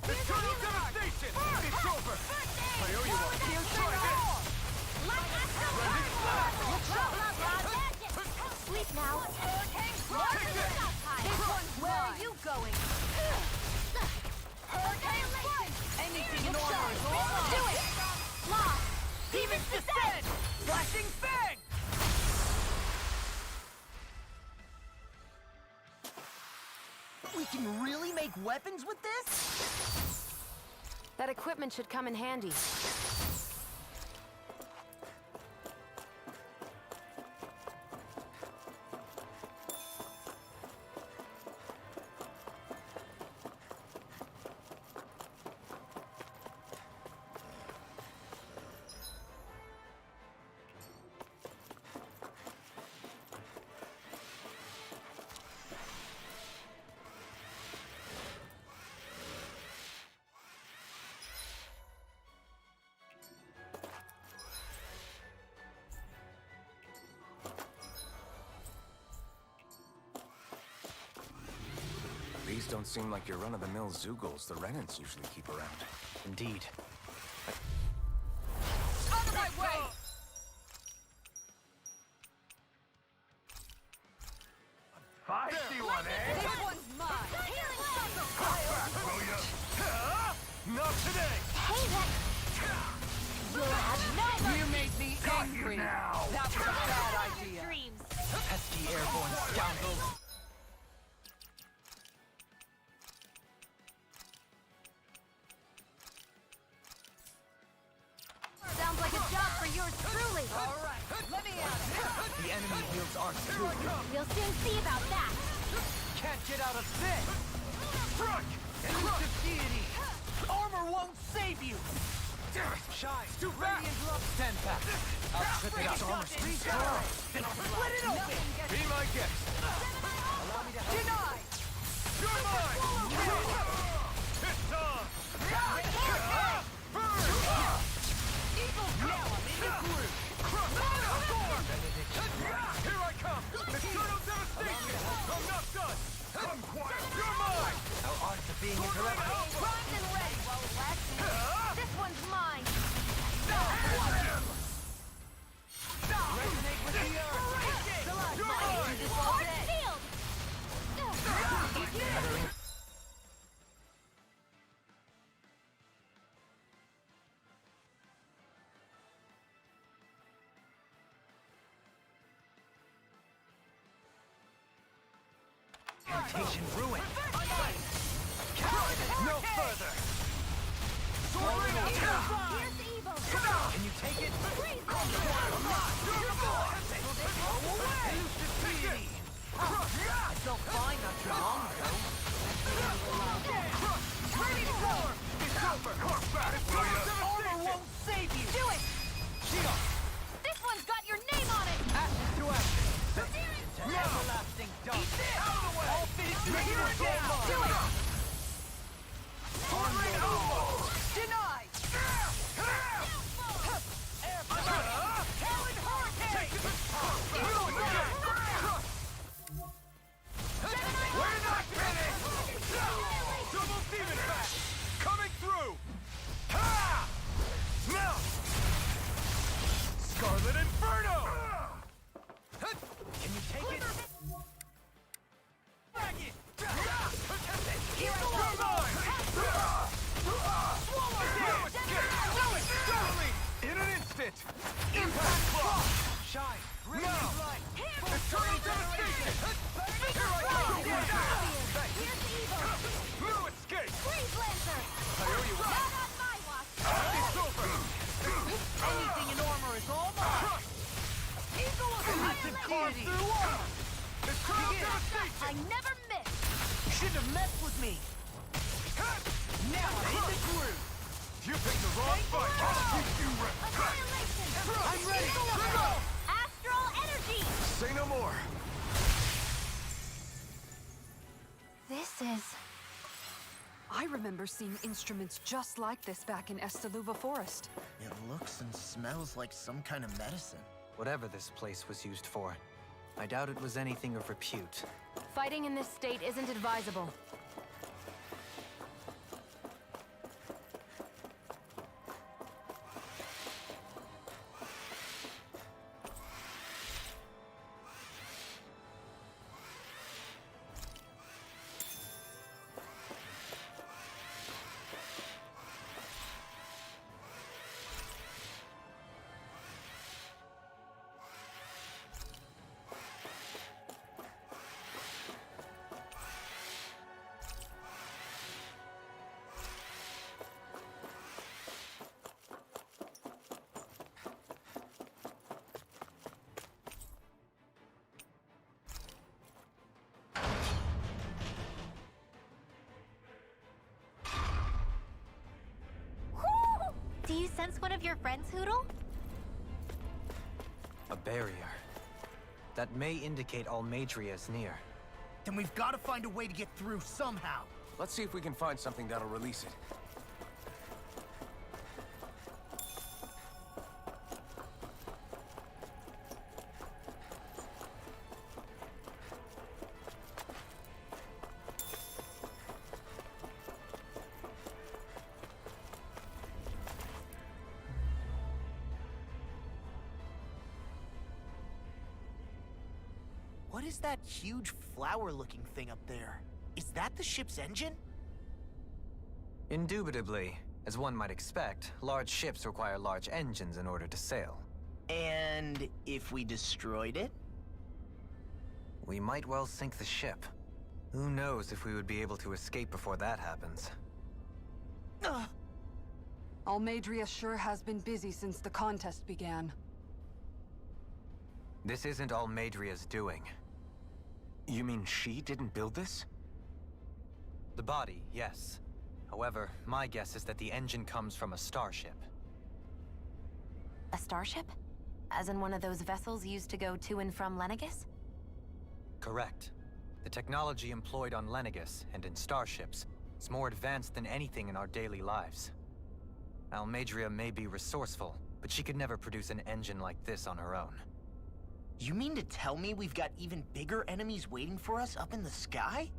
Eternal devastation! It's over! I owe you one. Try this! Sleep now. Hurricane strike! This one's Where are mine. you going? Hurricane strike! Anything in order is all mine. Do it! Lost! Demon's Descent! Flashing Fang! We can really make weapons with this? That equipment should come in handy. These don't seem like your run-of-the-mill Zoogles the Renans usually keep around. Indeed. Out of my way! Feisty one, eh? This one's mine! Not today! Hey, that... You'll have nightmares. You made me angry! That was a bad idea! Dreams. Pesky airborne scoundrels! Sounds like a job for yours truly. All right, let me at it! The enemy wields arms too. We'll soon see about that. Can't get out of sick! Elusive deity! Armor won't save you! Shine! Radiant love! Stand back! I'll trip it out. Armor split it open! Be my guest! Allow me to help. Denied! You're mine! It's on! Burn! Now I'm in the groove! Here I come! Eternal devastation! I'm not done! Come quiet! You're mine! Our arts of being interrupted. Primed and ready. Well, this one's mine. Resonate with the earth! Force field. Temptation ruined! No further! Here's evil. Can you take it? Elusive deity! I felt fine not too long ago. Ready to go! It's over! Armor won't save you! Do it. Shield! This one's got your name on it. Ashes to ashes! To everlasting dust! All finished ritual down! Do it. Denied! Talon Hurricane! We're not finished! Double demon back! Coming through! Ha! Now! Scarlet Inferno! Can you take it? Here I It's turning to the station! Here I come! Here's evil! No escape! Freeze Lancer! I owe you one! Not on my watch! It's over! Anything in armor is all mine! Eagle of the carved through armor! It's turning to the station! I never miss! You shouldn't have messed with me. Now in the groove! You picked the wrong fight! I'll keep you Annihilation! I'm ready! Astral energy! Say no more! This is... I remember seeing instruments just like this back in Estaluva Forest. It looks and smells like some kind of medicine. Whatever this place was used for, I doubt it was anything of repute. Fighting in this state isn't advisable. Do you sense one of your friends, Hoodle? A barrier. That may indicate Almadria is near. Then we've got to find a way to get through somehow. Let's see if we can find something that'll release it. What is that huge flower-looking thing up there? Is that the ship's engine? Indubitably. As one might expect, large ships require large engines in order to sail. And if we destroyed it? We might well sink the ship. Who knows if we would be able to escape before that happens. Almadria sure has been busy since the contest began. This isn't Almadria's doing. You mean she didn't build this? The body, yes. However, my guess is that the engine comes from a starship. A starship? As in one of those vessels used to go to and from Lenegus? Correct. The technology employed on Lenegus and in starships is more advanced than anything in our daily lives. Almadria may be resourceful, but she could never produce an engine like this on her own. You mean to tell me we've got even bigger enemies waiting for us up in the sky?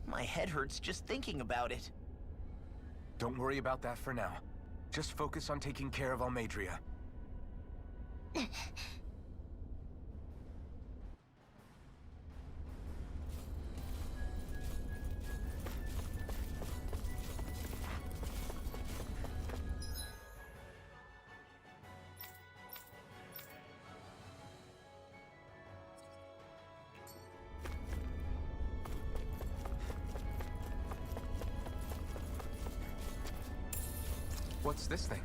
My head hurts just thinking about it. Don't worry about that for now. Just focus on taking care of Almadria. What's this thing?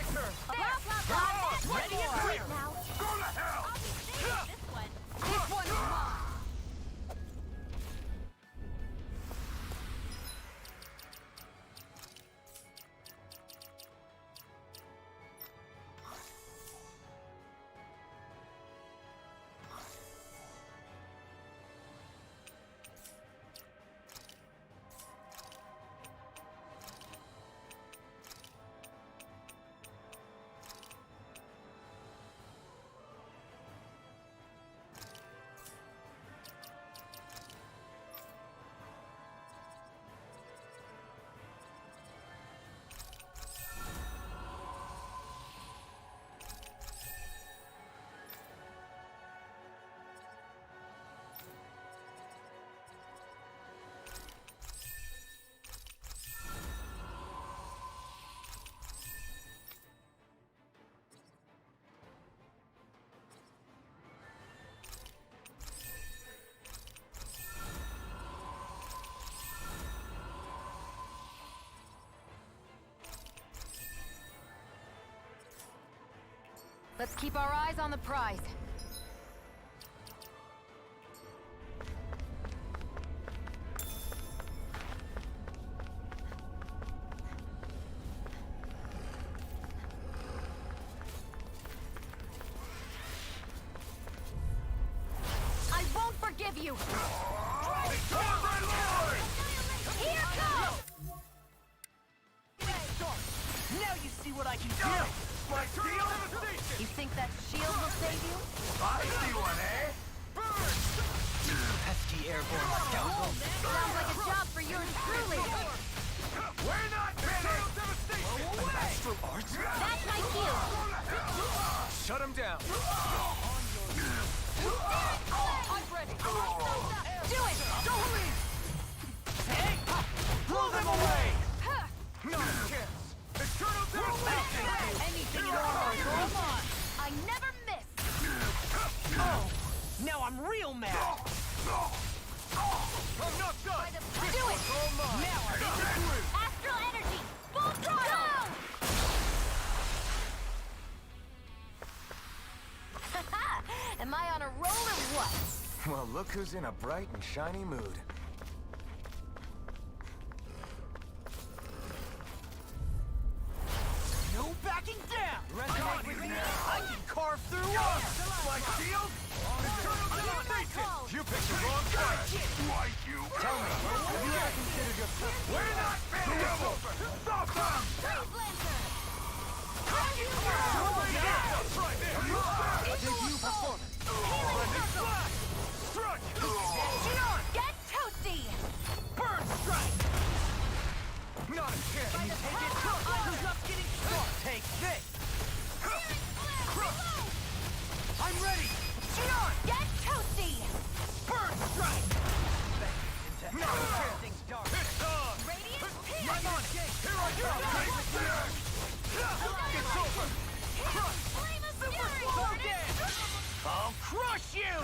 Striker! Blah, blah, blah. That's Ready and more. clear. Now. Go to hell! I'll be saving this one. This one's mine! Let's keep our eyes on the prize. I won't forgive you! Here goes! Now you see what I can do! My shield! You think that shield will save you? I see one, eh? Pesky airborne scoundrel. Sounds like a job for yours truly. We're not finished! Astral arts? That's my cue. Shut him down. I'm ready. Do it! Don't leave! Hey! Blow them away! No chance. Eternal devastation! Anything at all! Come on! I never miss! Oh! Now I'm real mad! I'm not done! Do it! All mine! Now I'm in the groove! Astral energy. Full throttle. Am I on a roll or what? Well, look who's in a bright and shiny mood. No backing down! Resonate with me! I can carve through walls! My shield? Eternal devastation! You picked the wrong fight! Why you? Tell me, have you ever considered yourself... We're not finished! Stop them! Freeze Lancer. Right there! Debut performance. Strike! Get toasty! Burn strike! Not a chance! Take it! I'm just getting started! Take this! I'm ready! Shion! Get toasty! Burn strike! Not a chance! Things dark! It's on! Radiant I'm on it! Here I go! It's over! Flame of fury. I'll crush you!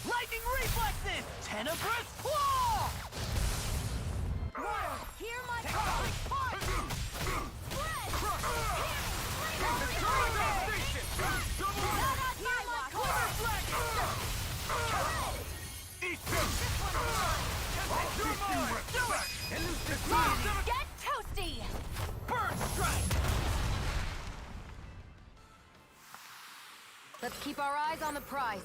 Lightning reflexes! Tenebrous claw! Hear my cosmic punch! Get toasty! Burn strike! Let's keep our eyes on the prize.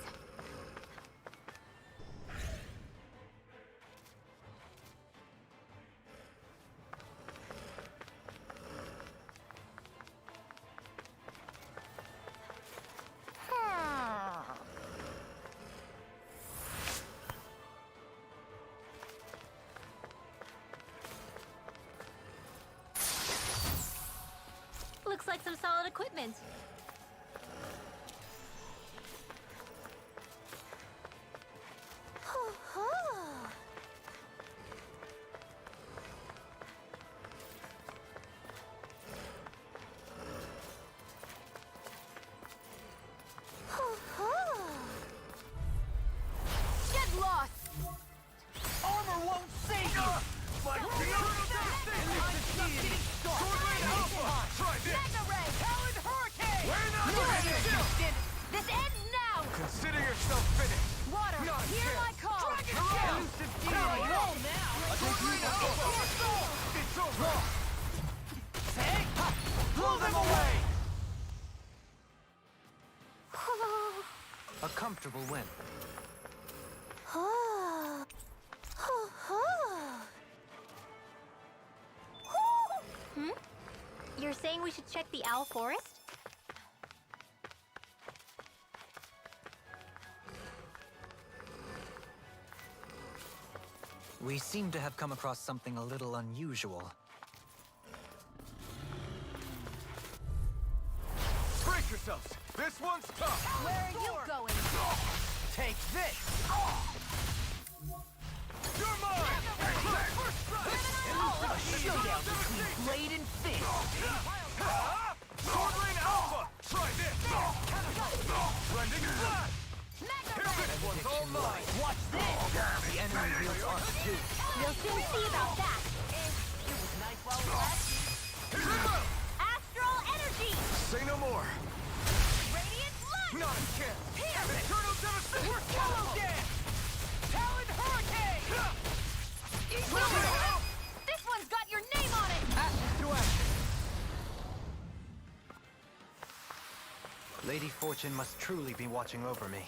Looks like some solid equipment. Get lost! Armor won't save you! My shield! I'm just getting started! comfortable win. Hmm? You're saying we should check the Owl Forest? We seem to have come across something a little unusual. Brace yourselves! This one's tough! Where are you going? Take this! You're mine! A showdown between blade and fist! Swordlane Alpha! Try this! Blending Flash! This one's all mine! Watch this! The enemy wields Arc too. We'll soon see about that. It was nice while it lasted. Astral Energy! Say no more! Radiant Light! Not a chance! Eternal Devastation! Swallow Dance! Talon Hurricane! This one's got your name on it! Ashes to ashes! Lady Fortune must truly be watching over me.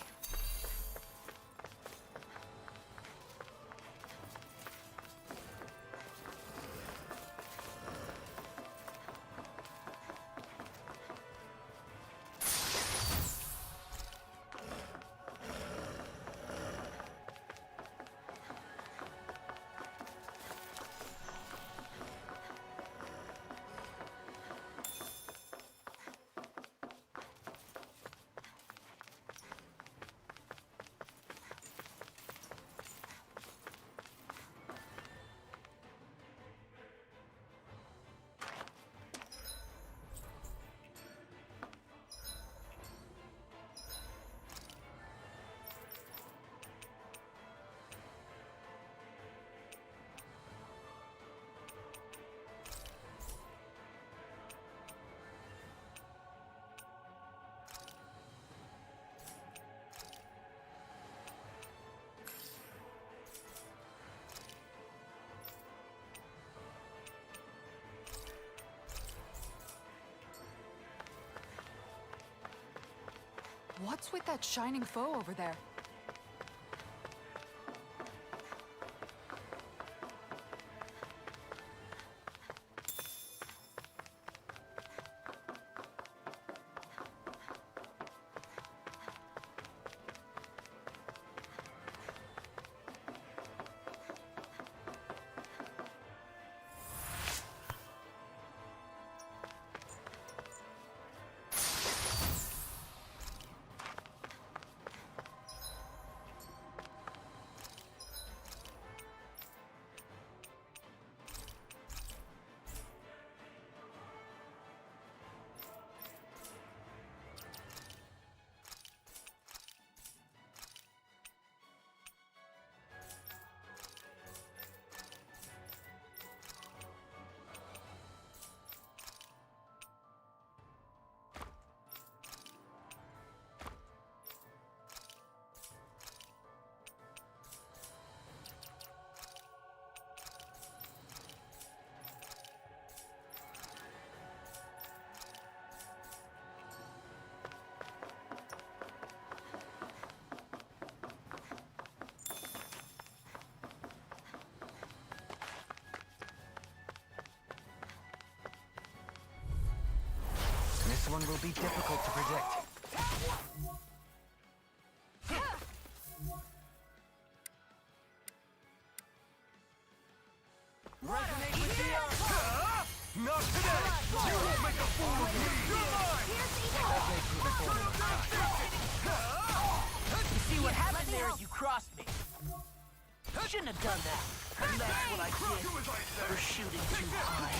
What's with that shining foe over there? This one will be difficult to predict. Resonate with the earth! Not today! You won't make a fool of me! You're mine! You see what happened there is you crossed me. Shouldn't have done that. And that's what I did for shooting too high.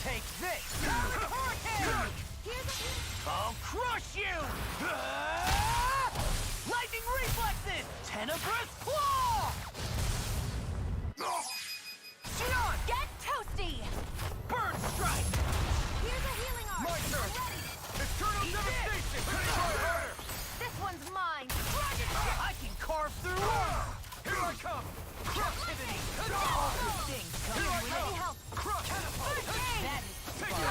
Take this! Hurricane! I'll crush you! Lightning reflexes! Tenebrous claw! Sion! Get toasty! Burn strike! Here's a healing arm! My turn! Eternal Devastation! Try harder! This one's mine! Dragon shit! I can carve through armor! Here I come! Captivity! All good things come Here I with come! it. Help! Crush! That is Take it!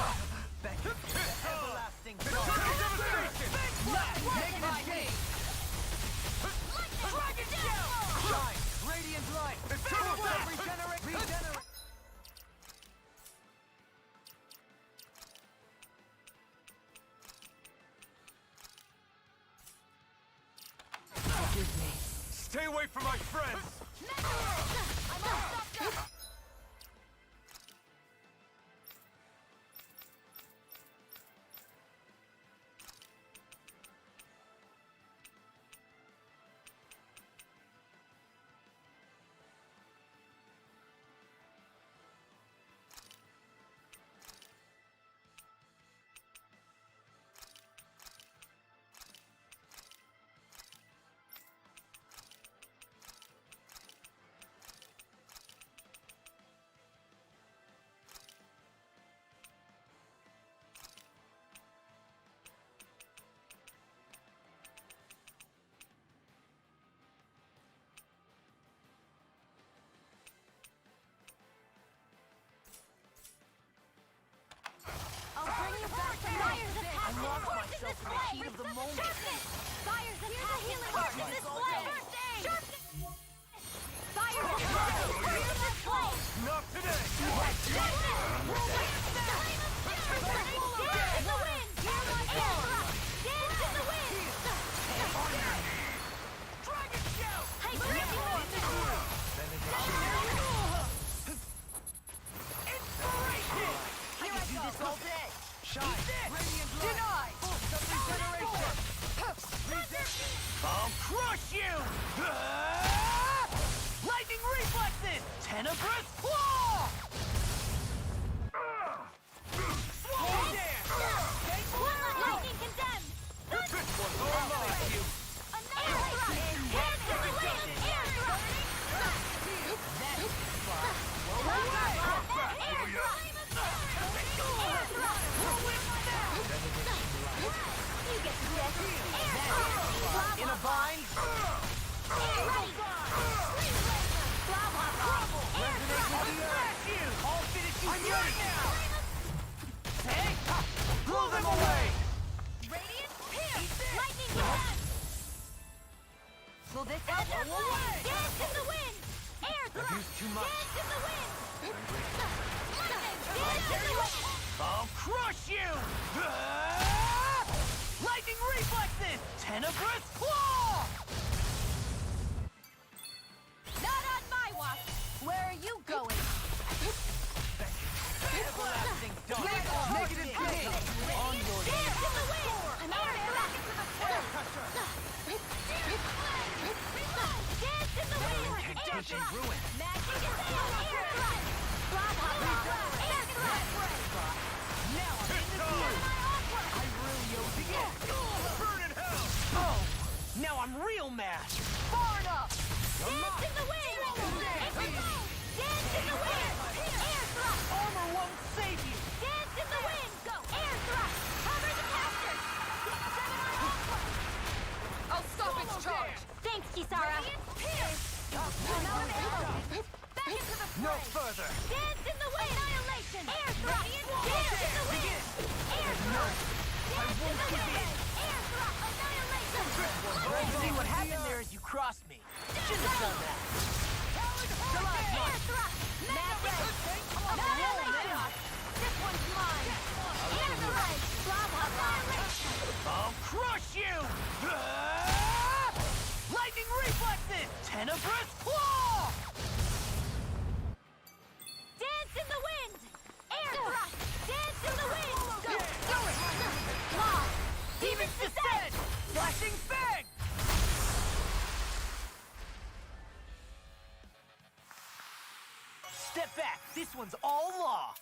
Back to the everlasting Eternal Devastation! Make my Stay away from my friends! I lost myself in the heat of the moment. Fire's attacking the display! Fire's attacking the display! Not today! Dance in the wind! Dance in the wind! Dragon shout! Hey, Inspiration! I can do this all day. Shine! Radiant denied! Some regeneration! I'll crush you! Lightning reflexes! Tenebrous claw! Swallow dance! Lightning condemned! This one's all mine! You! Air thrust! Dance in the wind! Air thrust! Air thrust! You get to this! Air thrust! In a bind? Air ready! Blah, blah, blah! Air thrust! You! I'll finish you right now! Hey! Blow them away! Radiant pierce! Lightning command! Will this Dance help? in the wind! Air thrust! used too much. Dance in the wind! Dance in the wind! I'll crush you! Lightning reflexes! Tenebrous claw! Not on my watch! Where are you going? Everlasting dog! Negative gain! On your Dance in the wind! Air thrust! Dance in the wind! Air thrust! ruin. Magic is air thrust! Blah, blah, blah! Air thrust! Now I'm in the field! I really owe you. Burn in hell! Oh! Now I'm real mad! Far enough! Dance in the wind! Dance in the wind! Air thrust! Armor won't save you! Dance in the wind! Go! Air thrust! Cover the caster! I'll stop its charge! Thanks, Kisara! Back into the No fray! further! Dance in the wind! Annihilation! Air thrust! Dance in the wind! Air thrust! Dance in the wind! Air thrust! Annihilation! See what happened there as you crossed me. Shouldn't have done that. Air thrust! Magic! Annihilation! This one's mine! Air thrust! Blah, blah, blah! I'll crush you! Lightning reflexes! Tenebrous claw! Dance in the wind! Air thrust! Dance in the wind! Go! Do it! Law! Demon's descent! Flashing fang! Step back! This one's all law!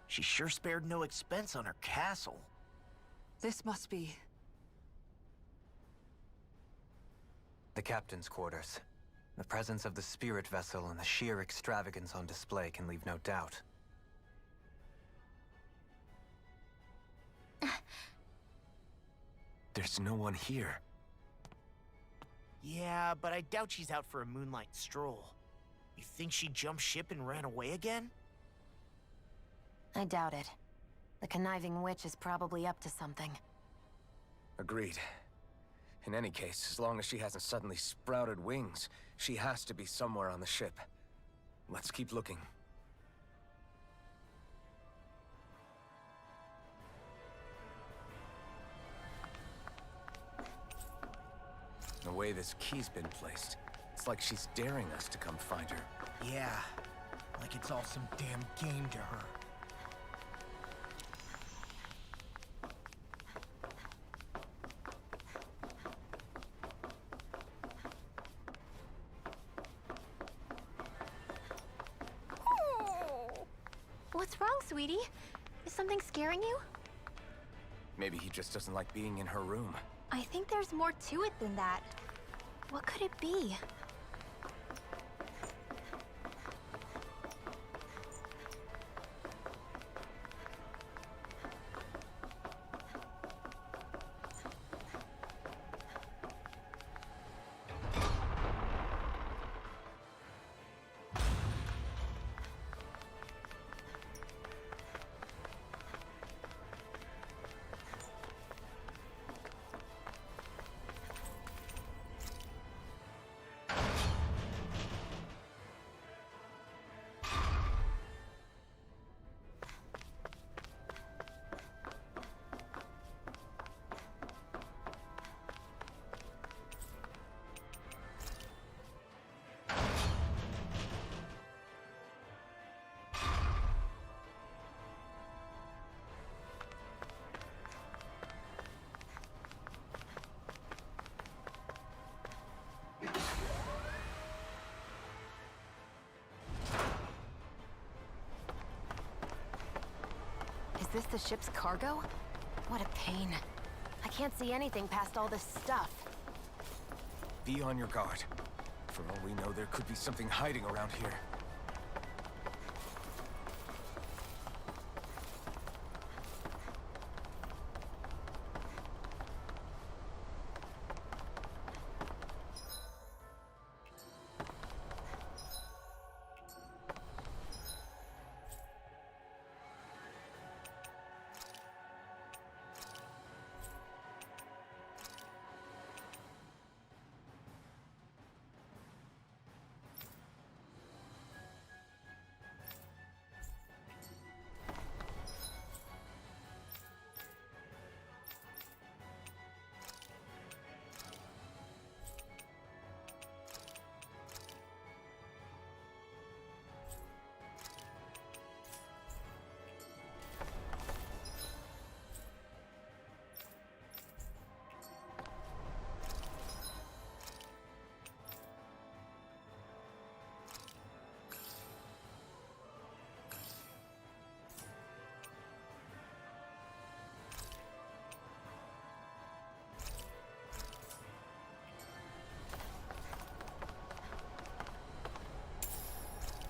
She sure spared no expense on her castle. This must be... The captain's quarters. The presence of the spirit vessel and the sheer extravagance on display can leave no doubt. There's no one here. Yeah, but I doubt she's out for a moonlight stroll. You think she jumped ship and ran away again? I doubt it. The conniving witch is probably up to something. Agreed. In any case, as long as she hasn't suddenly sprouted wings, she has to be somewhere on the ship. Let's keep looking. The way this key's been placed, it's like she's daring us to come find her. Yeah, like it's all some damn game to her. What's wrong, sweetie? Is something scaring you? Maybe he just doesn't like being in her room. I think there's more to it than that. What could it be? Is this the ship's cargo? What a pain. I can't see anything past all this stuff. Be on your guard. For all we know, there could be something hiding around here.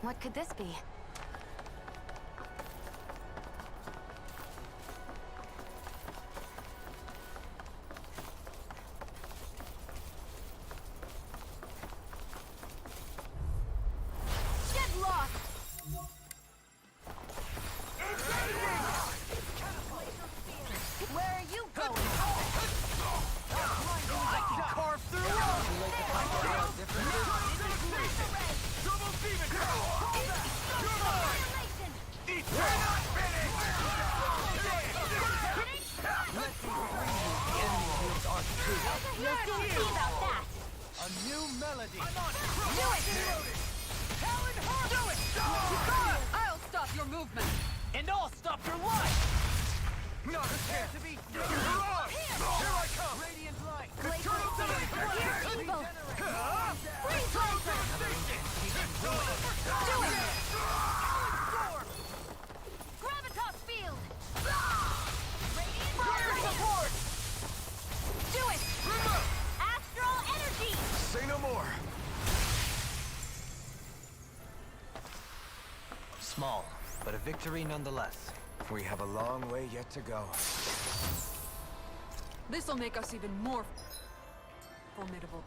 What could this be? Get lost! Where are you going? I can carve through Double demon! Eat You'll soon see about that! a new melody! Do it! Do it! I'll stop your movement! And I'll stop your life! Not prepare to be... Here I come! Radiant light! Here's evil! Freeze Lancer! Do it! Gravitas field! Radiant fire support! Do it! Astral energy! Say no more! Small, but a victory nonetheless. We have a long way yet to go. This'll make us even more formidable.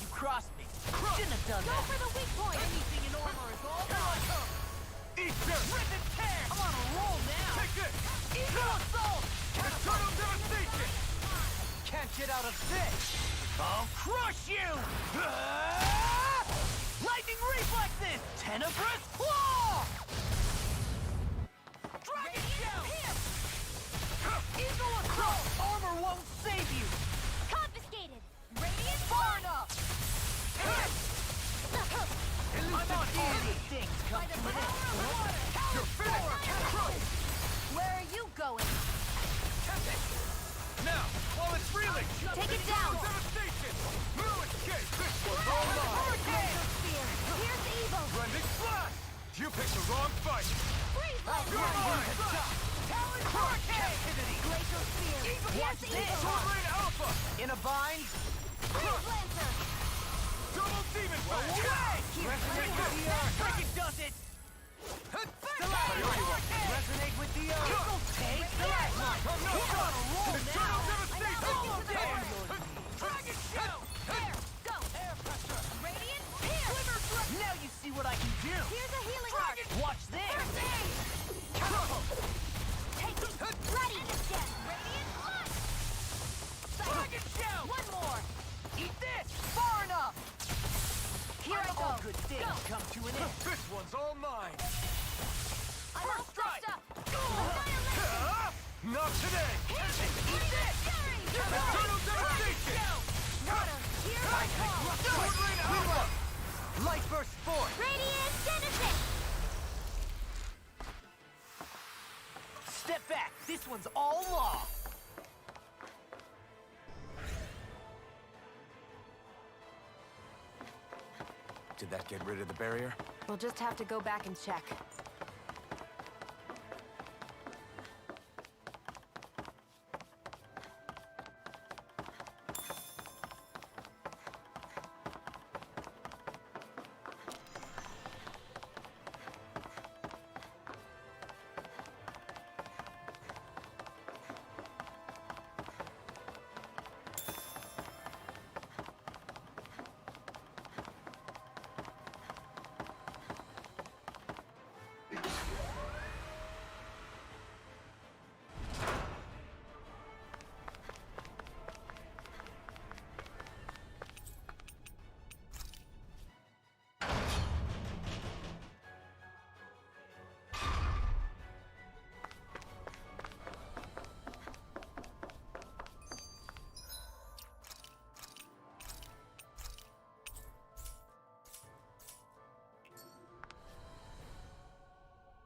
you crossed me. Shouldn't have done Go that. for the weak point! Anything in armor is all Here I mine. come! Eat this! Rip and tear! I'm on a roll now. Take this! Eagle assault! Eternal devastation! Can't get out of this! I'll crush you! Lightning reflexes! Tenebrous claw! Dragon shell! Eagle assault! Armor won't save you! Confiscated! Radiant Far enough! I'm on easy! Things come to an end. You're finished! Where are you going? Now, while it's reeling! Take it down! Devastation! No escape! This one's all mine! Glacial Spear! Here's evil! Blending Flash! You picked the wrong fight! Freeze You're Lancer! mine! Talon hurricane! Glacial Spear! Watch Here's this! evil! Sword Rain Alpha! In a bind? Freeze Lancer! Double Demon Flash! Resonate with the earth! Like it does it! Resonate with the earth! Eagle take that! We're on a roll Eternal now! devastation! Almost there! Dragon Shell! There! Go! Air pressure! Radiant Pierce! Now you see what I can do! Here's a healing arc! Watch this! First aid! Take it! Ready! Again! Radiant Light! Dragon shell! One more! Eat this! Far enough! Here I go! All good things Go! come to an end. This one's all mine! I'm all strike! stretched up! Annihilation! Not today! Eat this! Eternal devastation! Water! Here I come! Sword Rain Alpha! Light burst forth! Radiant Genesis! Step back! This one's all law! Did that get rid of the barrier? We'll just have to go back and check.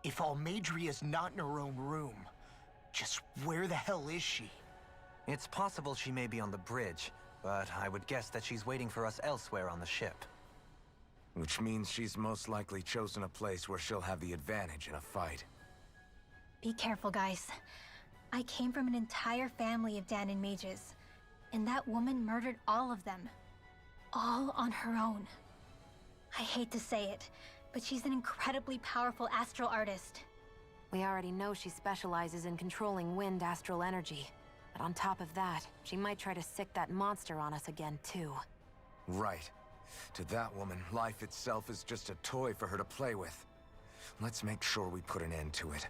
If Almadria's not in her own room, just where the hell is she? It's possible she may be on the bridge, but I would guess that she's waiting for us elsewhere on the ship. Which means she's most likely chosen a place where she'll have the advantage in a fight. Be careful, guys. I came from an entire family of Danon mages, and that woman murdered all of them. All on her own. I hate to say it, but she's an incredibly powerful astral artist. We already know she specializes in controlling wind astral energy. But on top of that, she might try to sick that monster on us again, too. Right. To that woman, life itself is just a toy for her to play with. Let's make sure we put an end to it.